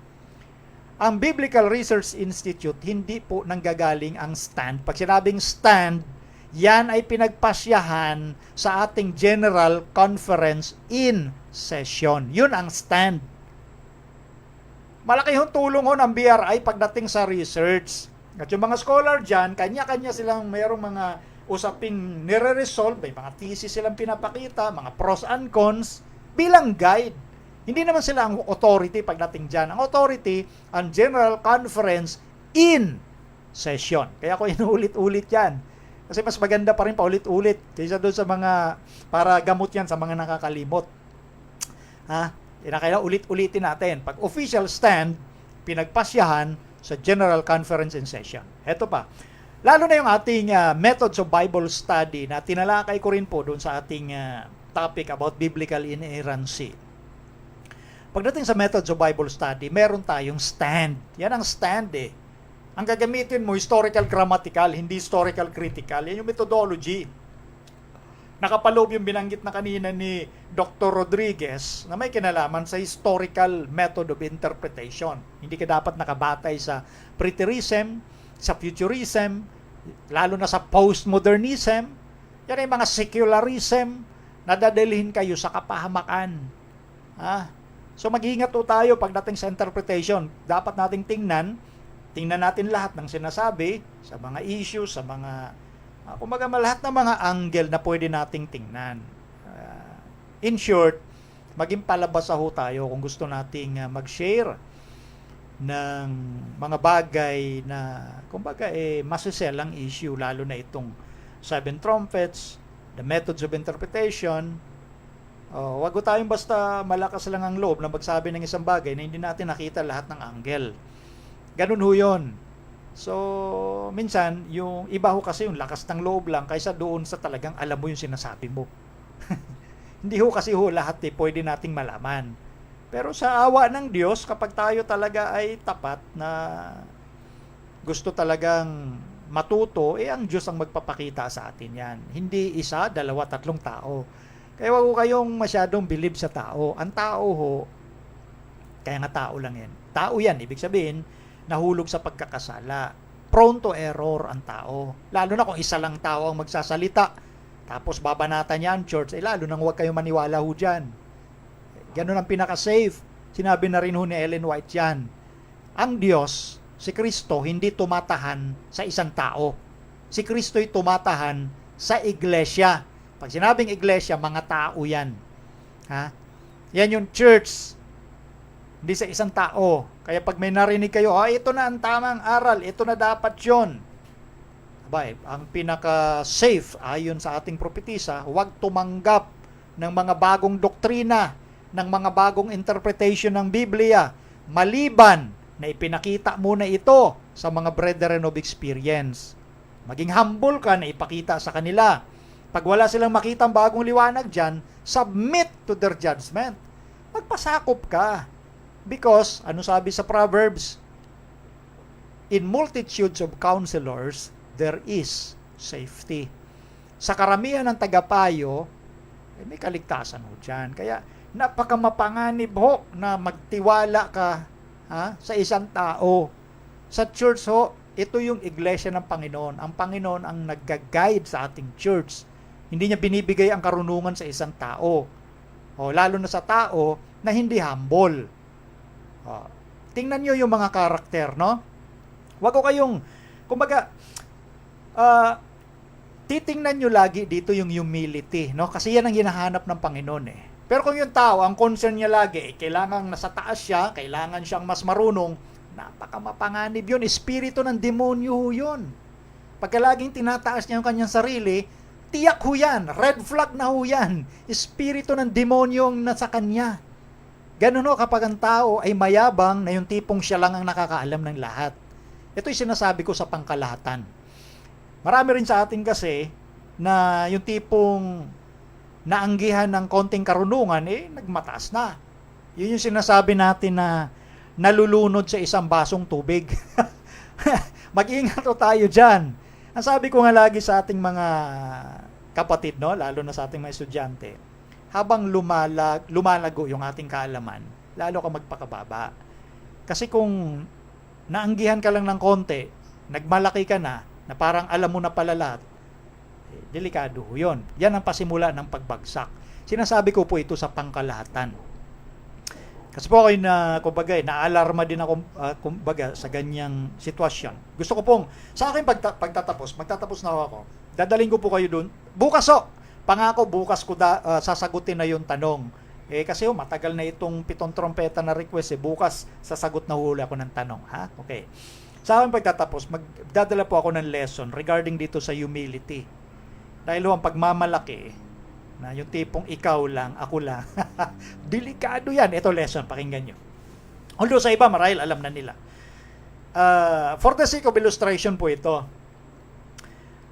Ang Biblical Research Institute, hindi po nanggagaling ang stand. Pag sinabing stand, yan ay pinagpasyahan sa ating General Conference in Session. Yun ang stand. Malaki yung tulong ho ng BRI pagdating sa research. At yung mga scholar dyan, kanya-kanya silang mayroong mga usaping nire-resolve, may mga thesis silang pinapakita, mga pros and cons, bilang guide. Hindi naman sila ang authority pagdating dyan. Ang authority, ang General Conference in Session. Kaya ako inuulit-ulit yan. Kasi mas maganda pa rin paulit-ulit kaysa doon sa mga, para gamot yan sa mga nakakalimot. Kaya ulit-ulitin natin. Pag official stand, pinagpasyahan sa General Conference in Session. Heto pa. Lalo na yung ating methods of Bible study na tinalakay ko rin po doon sa ating topic about biblical inerrancy. Pagdating sa methods of Bible study, meron tayong stand. Yan ang stand Ang gagamitin mo, historical grammatical, hindi historical critical. Yan yung methodology. Nakapaloob yung binanggit na kanina ni Dr. Rodriguez na may kinalaman sa historical method of interpretation. Hindi ka dapat nakabatay sa preterism, sa futurism, lalo na sa postmodernism. Yan ay mga secularism na dadalhin kayo sa kapahamakan. So mag-iingat po tayo pagdating sa interpretation. Dapat nating tingnan natin lahat ng sinasabi sa mga issues, sa mga kumbaga lahat ng mga angle na pwede nating tingnan. In short, maging palabasa ho tayo kung gusto nating mag-share ng mga bagay na kumbaga masiselang issue, lalo na itong 7 trumpets, the methods of interpretation. Wag ko tayong basta malakas lang ang loob na magsabi ng isang bagay na hindi natin nakita lahat ng angle. Ganun ho yun. So, minsan, yung iba ho kasi yung lakas ng loob lang kaysa doon sa talagang alam mo yung sinasabi mo. Hindi ho kasi lahat pwede nating malaman. Pero sa awa ng Diyos, kapag tayo talaga ay tapat na gusto talagang matuto, ang Diyos ang magpapakita sa atin yan. Hindi 1, 2, 3 tao. Kaya wag ko kayong masyadong believe sa tao. Ang tao kaya nga tao lang yan. Tao yan, ibig sabihin, nahulog sa pagkakasala. Prone to error ang tao. Lalo na kung isa lang tao ang magsasalita, tapos babanatan niya ang church, lalo nang huwag kayong maniwala ho dyan. Ganun ang pinaka-safe. Sinabi na rin ho ni Ellen White yan. Ang Diyos, si Kristo, hindi tumatahan sa isang tao. Si Kristo'y tumatahan sa iglesia. Pag sinabing iglesia, mga tao yan. Yan yung church. Hindi sa isang tao. Kaya pag may narinig kayo, ito na ang tamang aral, ito na dapat yun. Ang pinaka-safe ayon sa ating propetisa, huwag tumanggap ng mga bagong doktrina, ng mga bagong interpretation ng Biblia, maliban na ipinakita muna ito sa mga brethren of experience. Maging humble ka na ipakita sa kanila. Pag wala silang makitang bagong liwanag dyan, submit to their judgment. Magpasakop ka. Because, ano sabi sa Proverbs? In multitudes of counselors, there is safety. Sa karamihan ng tagapayo, may kaligtasan ho dyan. Kaya, napakamapanganib ho na magtiwala ka sa isang tao. Sa church ho, ito yung iglesia ng Panginoon. Ang Panginoon ang nag-guide sa ating church. Hindi niya binibigay ang karunungan sa isang tao. Lalo na sa tao na hindi humble. Tingnan nyo yung mga karakter, no? Wag ko kayong, kumbaga, titingnan nyo lagi dito yung humility, no? Kasi yan ang hinahanap ng Panginoon Pero kung yung tao, ang concern niya lagi, kailangan nasa taas siya, kailangan siyang mas marunong, Napakamapanganib yun. Espiritu ng demonyo ho yun. Pagka laging tinataas niya yung kanyang sarili, tiyak ho yan. Red flag na ho yan. Espiritu ng demonyong nasa kanya. Ganun ho kapag ang tao ay mayabang na yung tipong siya lang ang nakakaalam ng lahat. Ito'y sinasabi ko sa pangkalahatan. Marami rin sa atin kasi na yung tipong naanggihan ng konting karunungan, nagmataas na. Yun yung sinasabi natin na nalulunod sa isang basong tubig. Mag-ingat o tayo dyan. Ang sabi ko nga lagi sa ating mga kapatid, no, lalo na sa ating mga estudyante, habang lumalago yung ating kaalaman, lalo ka magpakababa. Kasi kung naanggihan ka lang ng konti, nagmalaki ka na parang alam mo na pala lahat, delikado yun. Yan ang pasimula ng pagbagsak. Sinasabi ko po ito sa pangkalahatan. Kasi po ako kumbaga, naalarma din ako kumbaga sa ganyang sitwasyon. Gusto ko pong, sa akin magtatapos na ako. Dadaling ko po kayo dun. Bukas pangako bukas ko sasagutin na yung tanong. Kasi matagal na itong 7 trompeta na request. Bukas sasagot na huli ako ng tanong. Ha? Okay. Sa akin pagtatapos, magdadala po ako ng lesson regarding dito sa humility. Dahil ang pagmamalaki, na yung tipong ikaw lang, ako lang. Delikado yan. Ito lesson, pakinggan nyo. Although sa iba, marahil alam na nila. For the sake of illustration po ito,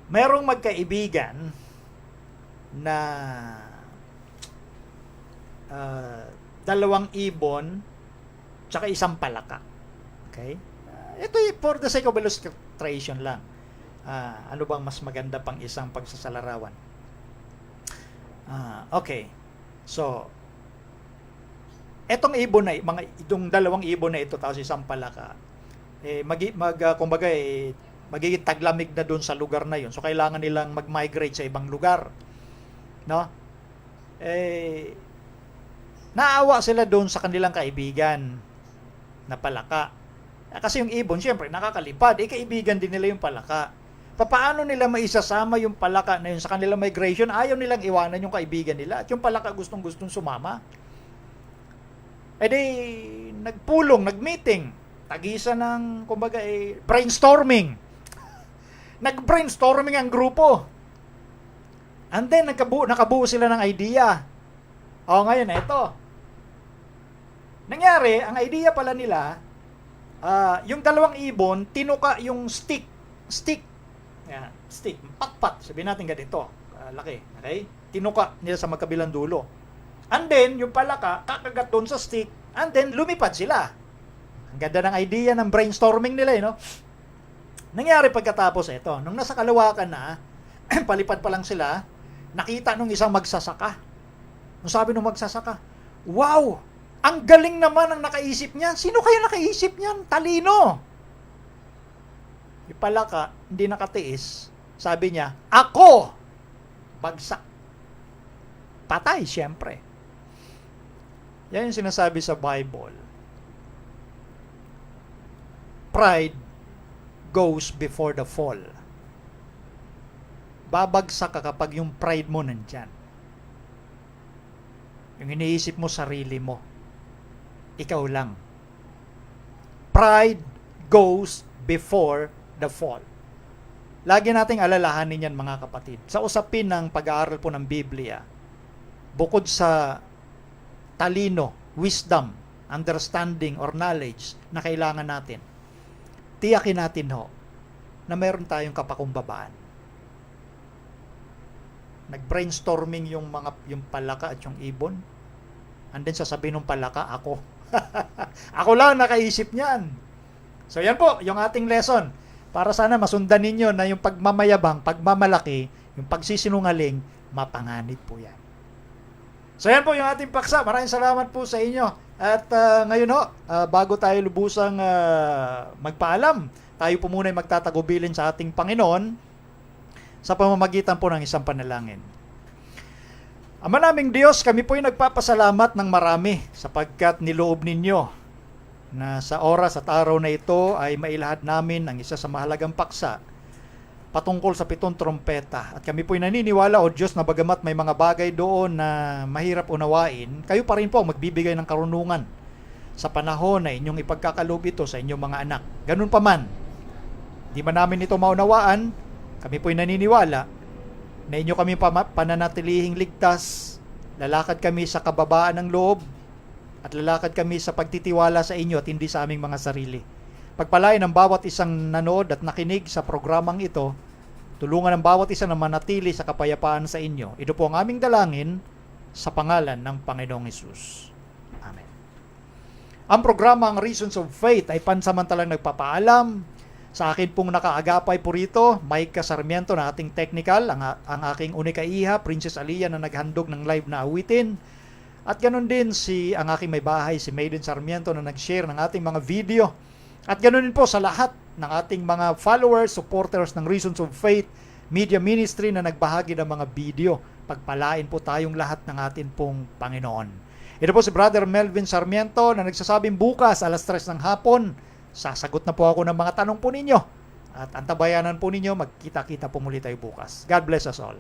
merong magkaibigan na 2 ibon tsaka 1 palaka. Okay? Ito for the sake of illustration lang. Ano bang mas maganda pang isang pagsasalarawan? Okay. So, etong ibon na, itong 2 ibon na ito, tapos 1 palaka, kumbaga, magiging taglamig na doon sa lugar na yun. So, kailangan nilang mag-migrate sa ibang lugar. No? Naawa sila doon sa kanilang kaibigan na palaka. Kasi yung ibon, siyempre, nakakalipad. Kaibigan din nila yung palaka. Paano nila maisasama yung palaka na yun sa kanilang migration? Ayaw nilang iwanan yung kaibigan nila. At yung palaka gustong-gustong sumama. Nagpulong, nagmeeting. Tagisa ng, kumbaga, brainstorming. Nag-brainstorming ang grupo. And then, nakabuo sila ng idea. Ngayon, ito. Nangyari, ang idea pala nila, yung 2 ibon, tinuka yung stick. Yan, stick, patpat, sabihin natin ganito, laki, okay? Tinuka nila sa magkabilang dulo. And then, yung palaka, kakagat doon sa stick, and then, lumipad sila. Ang ganda ng idea ng brainstorming nila, no? Nangyari pagkatapos ito, nung nasa kalawakan na, palipad pa lang sila, nakita nung isang magsasaka. Nung sabi nung magsasaka, wow, ang galing naman ang nakaisip niyan. Sino kaya nakaisip niyan? Talino. Yung palaka, hindi nakatiis. Sabi niya, ako! Bagsak. Patay, siyempre. Yan yung sinasabi sa Bible. Pride goes before the fall. Babagsak ka kapag yung pride mo nandyan. Yung iniisip mo, sarili mo. Ikaw lang. Pride goes before the fall. Lagi nating alalahanin yan, mga kapatid. Sa usapin ng pag-aaral po ng Biblia, bukod sa talino, wisdom, understanding, or knowledge na kailangan natin, tiyakin natin na meron tayong kapakumbabaan. Nag-brainstorming yung palaka at yung ibon, and then sasabihin ng palaka, ako. Ako lang nakaisip niyan. So yan po, yung ating lesson. Para sana masundan ninyo na yung pagmamayabang, pagmamalaki, yung pagsisinungaling, mapanganib po yan. So yan po yung ating paksa. Maraming salamat po sa inyo. At ngayon bago tayo lubusang magpaalam, tayo po muna ay magtatagubilin sa ating Panginoon sa pamamagitan po ng isang panalangin. Ama naming Diyos, kami po ay nagpapasalamat ng marami sapagkat niloob ninyo na sa oras at araw na ito ay mailahad namin ang isa sa mahalagang paksa patungkol sa 7 trompeta. At kami po'y naniniwala, O Diyos, na bagamat may mga bagay doon na mahirap unawain, kayo pa rin po ang magbibigay ng karunungan sa panahon na inyong ipagkakaloob ito sa inyong mga anak. Ganun pa man, di man namin ito maunawaan, kami po'y naniniwala na inyo kami pananatilihing ligtas, lalakad kami sa kababaan ng loob, at lalakad kami sa pagtitiwala sa inyo at hindi sa aming mga sarili. Pagpalain ng bawat isang nanood at nakinig sa programang ito, tulungan ng bawat isa na manatili sa kapayapaan sa inyo. Ito po ang aming dalangin sa pangalan ng Panginoong Hesus. Amen. Ang programang Reasons of Faith ay pansamantalang nagpapaalam. Sa akin pong nakaagapay po rito, Mike Sarmiento na ating technical, ang aking unika iha, Princess Aliyah na naghandog ng live na awitin. At ganun din ang aking may bahay, si Maiden Sarmiento na nag-share ng ating mga video. At ganun din po sa lahat ng ating mga followers, supporters ng Reasons of Faith Media Ministry na nagbahagi ng mga video. Pagpalain po tayong lahat ng atin pong Panginoon. Ito po si Brother Melvin Sarmiento na nagsasabing bukas alas 3 ng hapon, sasagot na po ako ng mga tanong po ninyo. At antabayanan po ninyo, magkita-kita po muli tayo bukas. God bless us all.